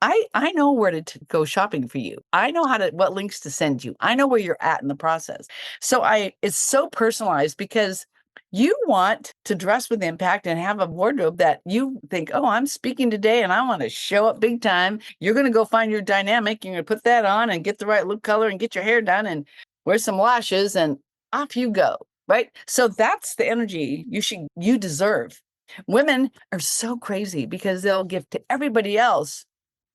I know where to go shopping for you. I know what links to send you. I know where you're at in the process. So it's so personalized because you want to dress with impact and have a wardrobe that you think, oh, I'm speaking today and I want to show up big time. You're going to go find your dynamic. You're going to put that on and get the right look color and get your hair done and wear some lashes and off you go. Right. So that's the energy you deserve. Women are so crazy because they'll give to everybody else,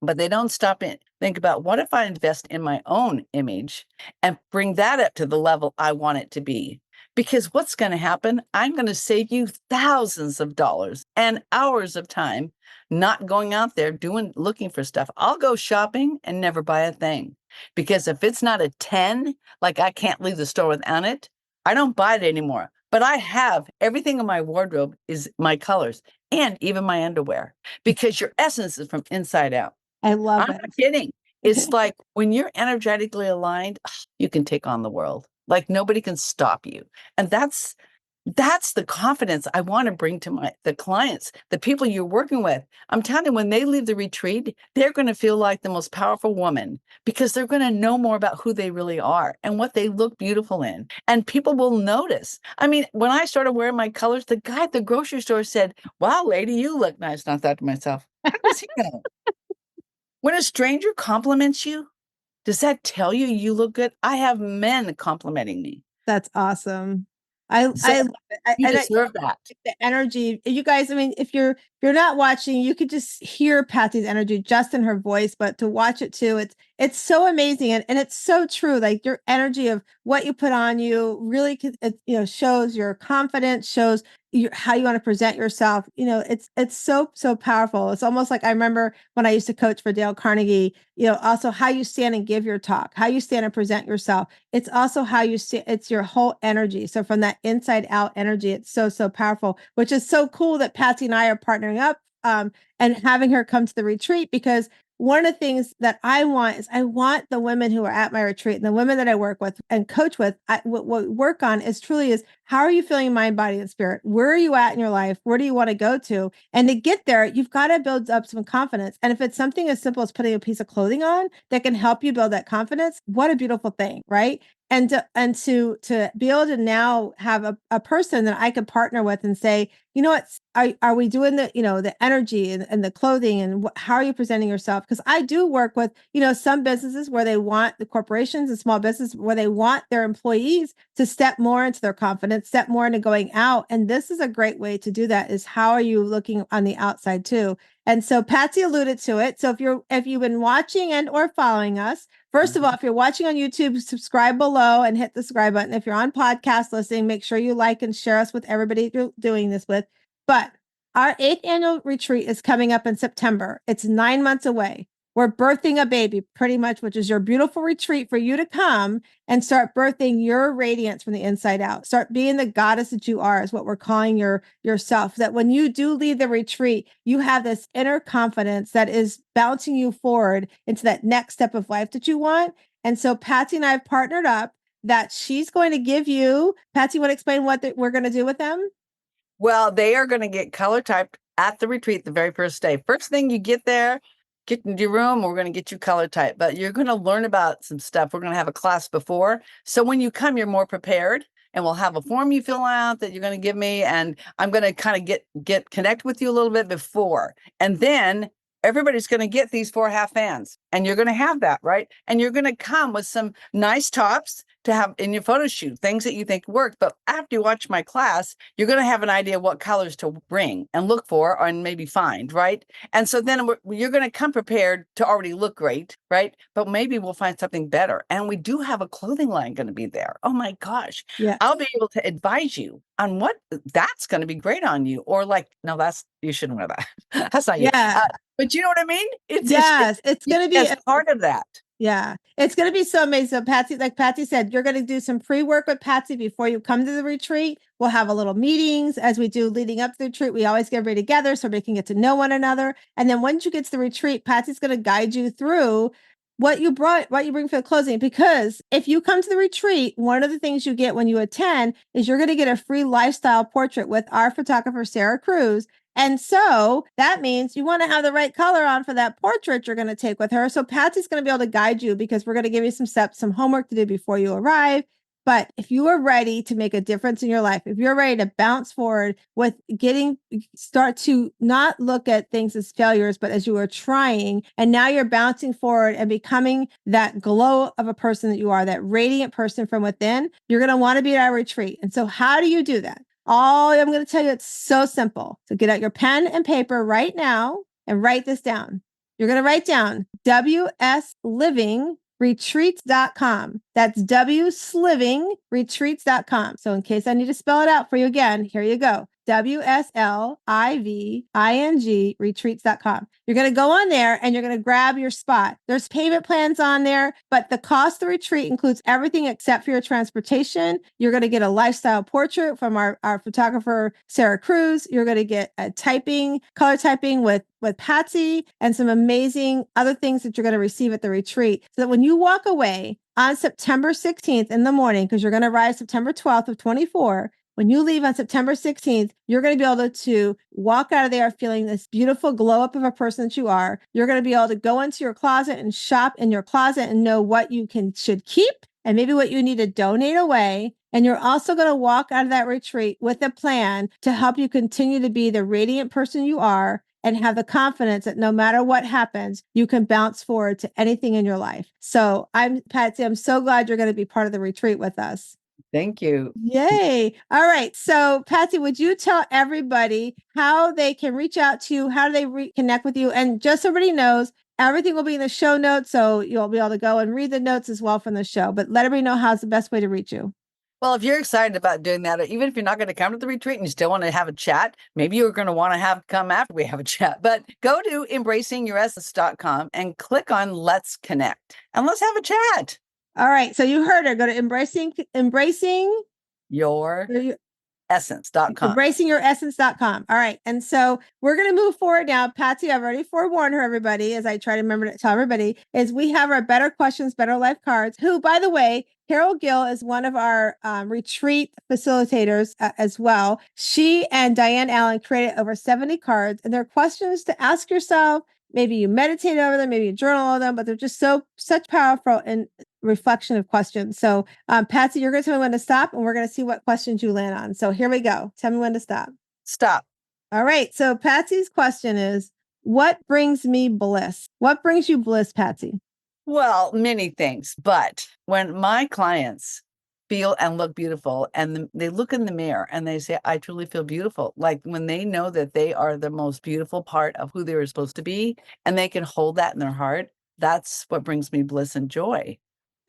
but they don't stop and think about, what if I invest in my own image and bring that up to the level I want it to be? Because what's going to happen? I'm going to save you thousands of dollars and hours of time not going out there looking for stuff. I'll go shopping and never buy a thing, because if it's not a 10, like I can't leave the store without it, I don't buy it anymore. But I have everything in my wardrobe is my colors and even my underwear, because your essence is from inside out. I love I'm it. not kidding. It's like when you're energetically aligned, you can take on the world. Like nobody can stop you. And that's the confidence I want to bring to the clients, the people you're working with. I'm telling you, when they leave the retreat, they're going to feel like the most powerful woman, because they're going to know more about who they really are and what they look beautiful in. And people will notice. I mean, when I started wearing my colors, the guy at the grocery store said, wow, lady, you look nice. And I thought to myself, how does he know? When a stranger compliments you, does that tell you you look good? I have men complimenting me. That's awesome. So I love it. you deserve that. The energy, you guys, I mean, if you're not watching, you could just hear Patsy's energy just in her voice, but to watch it too, it's so amazing, and it's so true. Like your energy of what you put on you really shows your confidence, shows how you want to present yourself. It's so powerful. It's almost like, I remember when I used to coach for Dale Carnegie, also how you stand and give your talk, how you stand and present yourself. It's also how you see, it's your whole energy. So from that inside out energy, it's so powerful, which is so cool that Patsy and I are partnering up and having her come to the retreat, because one of the things that I want is, I want the women who are at my retreat and the women that I work with and coach with, what we work on is how are you feeling mind, body, and spirit? Where are you at in your life? Where do you want to go to? And to get there, you've got to build up some confidence. And if it's something as simple as putting a piece of clothing on that can help you build that confidence, what a beautiful thing, right? And to be able to now have a person that I could partner with and say, you know what, are we doing the energy and the clothing, and how are you presenting yourself? Because I do work with some businesses where they want, the corporations and small business, where they want their employees to step more into their confidence, step more into going out. And this is a great way to do that, is how are you looking on the outside too? And so Patsy alluded to it. So if you've been watching and or following us, first of all, if you're watching on YouTube, subscribe below and hit the subscribe button. If you're on podcast listening, make sure you like and share us with everybody you're doing this with. But our 8th annual retreat is coming up in September. It's 9 months away. We're birthing a baby, pretty much, which is your beautiful retreat for you to come and start birthing your radiance from the inside out. Start being the goddess that you are, is what we're calling yourself. That when you do leave the retreat, you have this inner confidence that is bouncing you forward into that next step of life that you want. And so Patsy and I have partnered up that she's going to give you, Patsy, want to explain what we're going to do with them? Well, they are going to get color typed at the retreat the very first day. First thing you get there, get into your room, we're going to get you color typed, but you're going to learn about some stuff. We're going to have a class before. So when you come, you're more prepared, and we'll have a form you fill out that you're going to give me. And I'm going to kind of connect with you a little bit before. And then everybody's going to get these 4 half fans, and you're going to have that, right? And you're going to come with some nice tops to have in your photo shoot, things that you think work. But after you watch my class, you're going to have an idea what colors to bring and look for and maybe find, right? And so then you're going to come prepared to already look great, right? But maybe we'll find something better. And we do have a clothing line going to be there. Oh my gosh. Yeah. I'll be able to advise you on what that's going to be great on you. Or like, no, you shouldn't wear that. That's not you. Yeah. But you know what I mean? It's going to be as part of that. Yeah, it's going to be so amazing. So Patsy, like Patsy said, you're going to do some pre-work with Patsy before you come to the retreat. We'll have a little meetings as we do leading up to the retreat. We always get everybody together so we can get to know one another. And then once you get to the retreat, Patsy's going to guide you through what you bring for the closing. Because if you come to the retreat, one of the things you get when you attend is you're going to get a free lifestyle portrait with our photographer, Sarah Cruz. And so that means you want to have the right color on for that portrait you're going to take with her. So Patsy's going to be able to guide you because we're going to give you some steps, some homework to do before you arrive. But if you are ready to make a difference in your life, if you're ready to bounce forward with start to not look at things as failures, but as you are trying, and now you're bouncing forward and becoming that glow of a person that you are, that radiant person from within, you're going to want to be at our retreat. And so how do you do that? I'm going to tell you, it's so simple. So get out your pen and paper right now and write this down. You're going to write down wslivingretreats.com. That's wslivingretreats.com. So in case I need to spell it out for you again, here you go. WSLIVING retreats.com. You're going to go on there and you're going to grab your spot. There's payment plans on there, but the cost of the retreat includes everything except for your transportation. You're going to get a lifestyle portrait from our photographer, Sarah Cruz. You're going to get a color typing with Patsy, and some amazing other things that you're going to receive at the retreat. So that when you walk away on September 16th in the morning, because you're going to arrive September 12th of 24, when you leave on September 16th, you're going to be able to walk out of there feeling this beautiful glow up of a person that you are. You're going to be able to go into your closet and shop in your closet and know what you should keep and maybe what you need to donate away. And you're also going to walk out of that retreat with a plan to help you continue to be the radiant person you are and have the confidence that no matter what happens, you can bounce forward to anything in your life. So Patsy, I'm so glad you're going to be part of the retreat with us. Thank you. Yay. All right. So Patsy, would you tell everybody how they can reach out to you? How do they connect with you? And just so everybody knows, everything will be in the show notes. So you'll be able to go and read the notes as well from the show, but let everybody know how's the best way to reach you. Well, if you're excited about doing that, or even if you're not going to come to the retreat and you still want to have a chat, maybe you're going to want to come after we have a chat, but go to embracingyouressence.com and click on Let's Connect and let's have a chat. All right. So you heard her. Go to embracing your essence.com. Embracingyouressence.com. All right. And so we're going to move forward now. Patsy, I've already forewarned her, everybody, as I try to remember to tell everybody, is we have our Better Questions, Better Life cards, who, by the way, Carol Gill is one of our retreat facilitators as well. She and Diane Allen created over 70 cards, and they're questions to ask yourself. Maybe you meditate over them, maybe you journal over them, but they're just such powerful and reflection of questions. So Patsy, you're going to tell me when to stop, and we're going to see what questions you land on. So here we go. Tell me when to stop. Stop. All right. So Patsy's question is, what brings me bliss? What brings you bliss, Patsy? Well, many things, but when my clients feel and look beautiful and they look in the mirror and they say, I truly feel beautiful. Like when they know that they are the most beautiful part of who they were supposed to be and they can hold that in their heart, that's what brings me bliss and joy.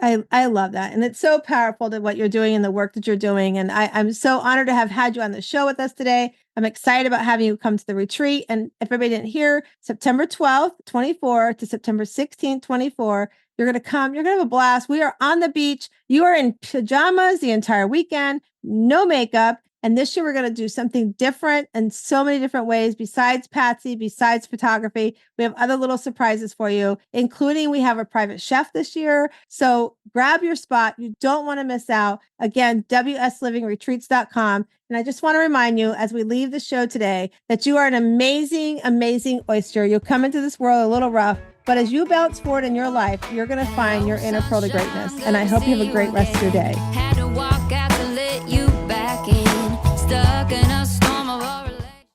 I love that. And it's so powerful to what you're doing and the work that you're doing. And I'm so honored to have had you on the show with us today. I'm excited about having you come to the retreat. And if everybody didn't hear, September 12th, 24 to September 16th, 24, you're going to come. You're going to have a blast. We are on the beach. You are in pajamas the entire weekend, no makeup. And this year, we're going to do something different in so many different ways. Besides Patsy, besides photography, we have other little surprises for you, including we have a private chef this year. So grab your spot. You don't want to miss out. Again, wslivingretreats.com. And I just want to remind you as we leave the show today that you are an amazing, amazing oyster. You'll come into this world a little rough, but as you bounce forward in your life, you're going to find your inner pearl to greatness. And I hope you have a great rest of your day. Had to walk out to let you back in. Stuck in a storm of our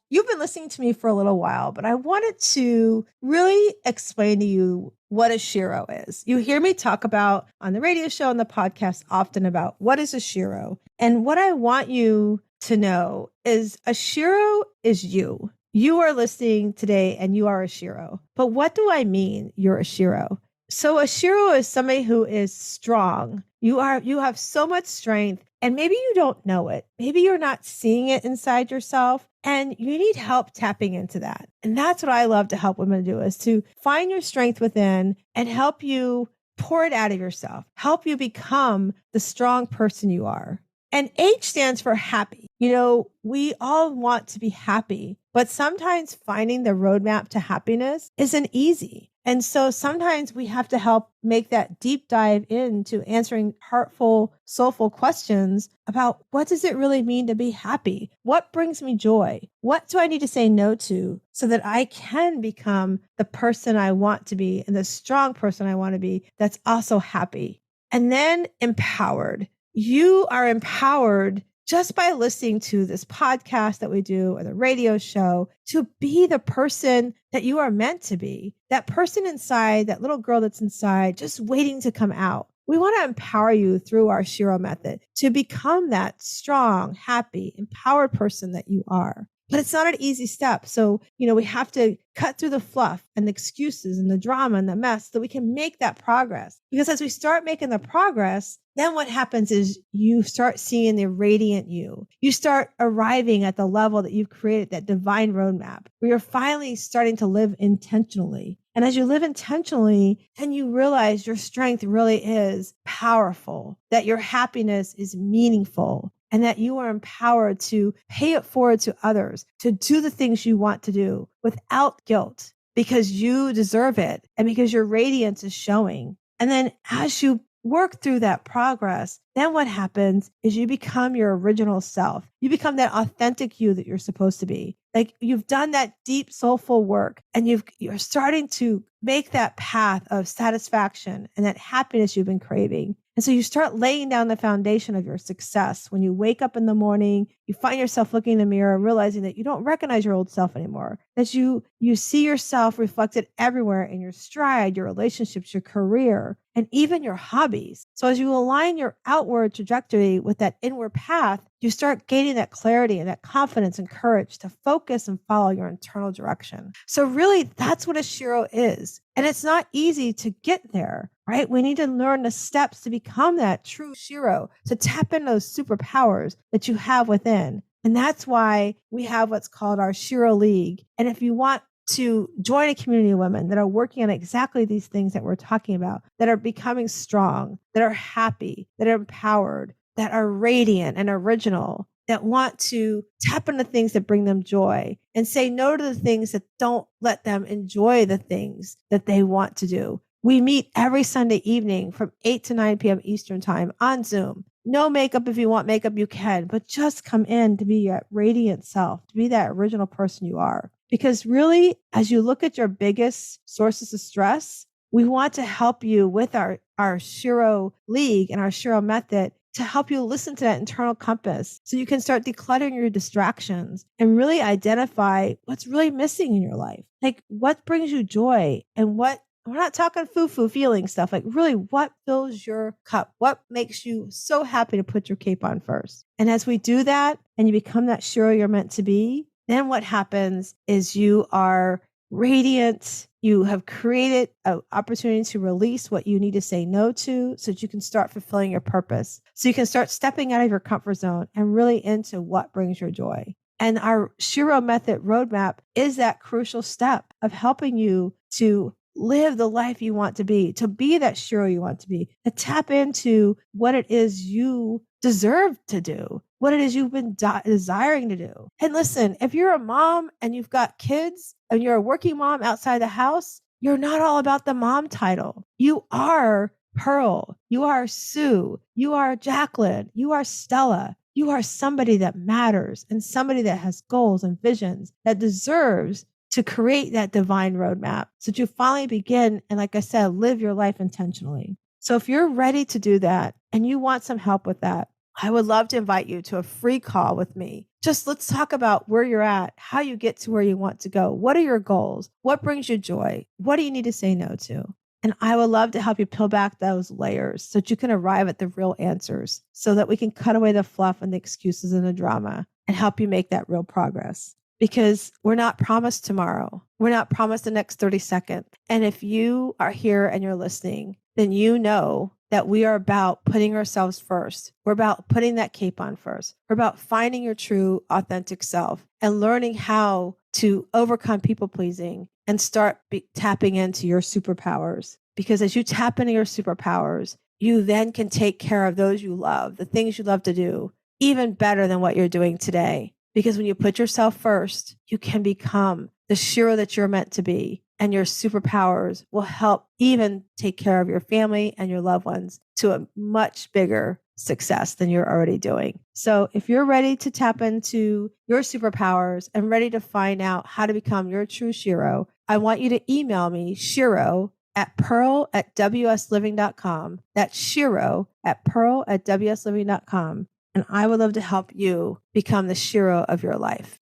You've been listening to me for a little while, but I wanted to really explain to you what a shiro is. You hear me talk about on the radio show and the podcast often about what is a shiro. And what I want you to know is a shiro is you. You are listening today and you are a shiro. But what do I mean you're a shiro? So a shiro is somebody who is strong. You have so much strength and maybe you don't know it. Maybe you're not seeing it inside yourself and you need help tapping into that. And that's what I love to help women do is to find your strength within and help you pour it out of yourself, help you become the strong person you are. And H stands for happy. We all want to be happy, but sometimes finding the roadmap to happiness isn't easy. And so sometimes we have to help make that deep dive into answering heartful, soulful questions about what does it really mean to be happy? What brings me joy? What do I need to say no to so that I can become the person I want to be and the strong person I want to be that's also happy? And then empowered. You are empowered just by listening to this podcast that we do or the radio show to be the person that you are meant to be, that person inside, that little girl that's inside, just waiting to come out. We want to empower you through our Shiro method to become that strong, happy, empowered person that you are. But it's not an easy step. So, we have to cut through the fluff and the excuses and the drama and the mess so that we can make that progress. Because as we start making the progress, then what happens is you start seeing the radiant you. You start arriving at the level that you've created, that divine roadmap, where you're finally starting to live intentionally. And as you live intentionally, then you realize your strength really is powerful, that your happiness is meaningful, and that you are empowered to pay it forward to others, to do the things you want to do without guilt, because you deserve it and because your radiance is showing. And then as you work through that progress, then what happens is you become your original self. You become that authentic you that you're supposed to be. Like you've done that deep soulful work and you're starting to make that path of satisfaction and that happiness you've been craving. And so you start laying down the foundation of your success. When you wake up in the morning, you find yourself looking in the mirror, realizing that you don't recognize your old self anymore, that you see yourself reflected everywhere in your stride, your relationships, your career, and even your hobbies. So as you align your outward trajectory with that inward path, you start gaining that clarity and that confidence and courage to focus and follow your internal direction. So really, that's what a Shiro is. And it's not easy to get there, right? We need to learn the steps to become that true Shiro, to tap into those superpowers that you have within. And that's why we have what's called our Shiro League. And if you want to join a community of women that are working on exactly these things that we're talking about, that are becoming strong, that are happy, that are empowered, that are radiant and original, that want to tap into things that bring them joy and say no to the things that don't let them enjoy the things that they want to do. We meet every Sunday evening from 8 to 9 p.m. Eastern time on Zoom. No makeup. If you want makeup, you can, but just come in to be your radiant self, to be that original person you are. Because really, as you look at your biggest sources of stress, we want to help you with our Shiro League and our Shiro method to help you listen to that internal compass so you can start decluttering your distractions and really identify what's really missing in your life. Like what brings you joy and we're not talking foo-foo feeling stuff, like really what fills your cup? What makes you so happy to put your cape on first? And as we do that and you become that Shiro you're meant to be, then what happens is you are radiant. You have created an opportunity to release what you need to say no to so that you can start fulfilling your purpose. So you can start stepping out of your comfort zone and really into what brings your joy. And our Shiro method roadmap is that crucial step of helping you to live the life you want to be that Shiro you want to be, to tap into what it is you deserve to do, what it is you've been desiring to do. And listen, if you're a mom and you've got kids and you're a working mom outside the house, you're not all about the mom title. You are Pearl. You are Sue. You are Jacqueline. You are Stella. You are somebody that matters and somebody that has goals and visions that deserves to create that divine roadmap so that you finally begin and, like I said, live your life intentionally. So if you're ready to do that and you want some help with that, I would love to invite you to a free call with me. Just let's talk about where you're at, how you get to where you want to go. What are your goals? What brings you joy? What do you need to say no to? And I would love to help you peel back those layers so that you can arrive at the real answers so that we can cut away the fluff and the excuses and the drama and help you make that real progress. Because we're not promised tomorrow. We're not promised the next 30 seconds. And if you are here and you're listening, then you know that we are about putting ourselves first. We're about putting that cape on first. We're about finding your true, authentic self and learning how to overcome people pleasing and start tapping into your superpowers. because as you tap into your superpowers, you then can take care of those you love, the things you love to do, even better than what you're doing today. Because when you put yourself first, you can become the Shiro that you're meant to be. And your superpowers will help even take care of your family and your loved ones to a much bigger success than you're already doing. So if you're ready to tap into your superpowers and ready to find out how to become your true Shiro, I want you to email me, Shiro at pearl@wsliving.com. That's Shiro at pearl@wsliving.com. And I would love to help you become the Shiro of your life.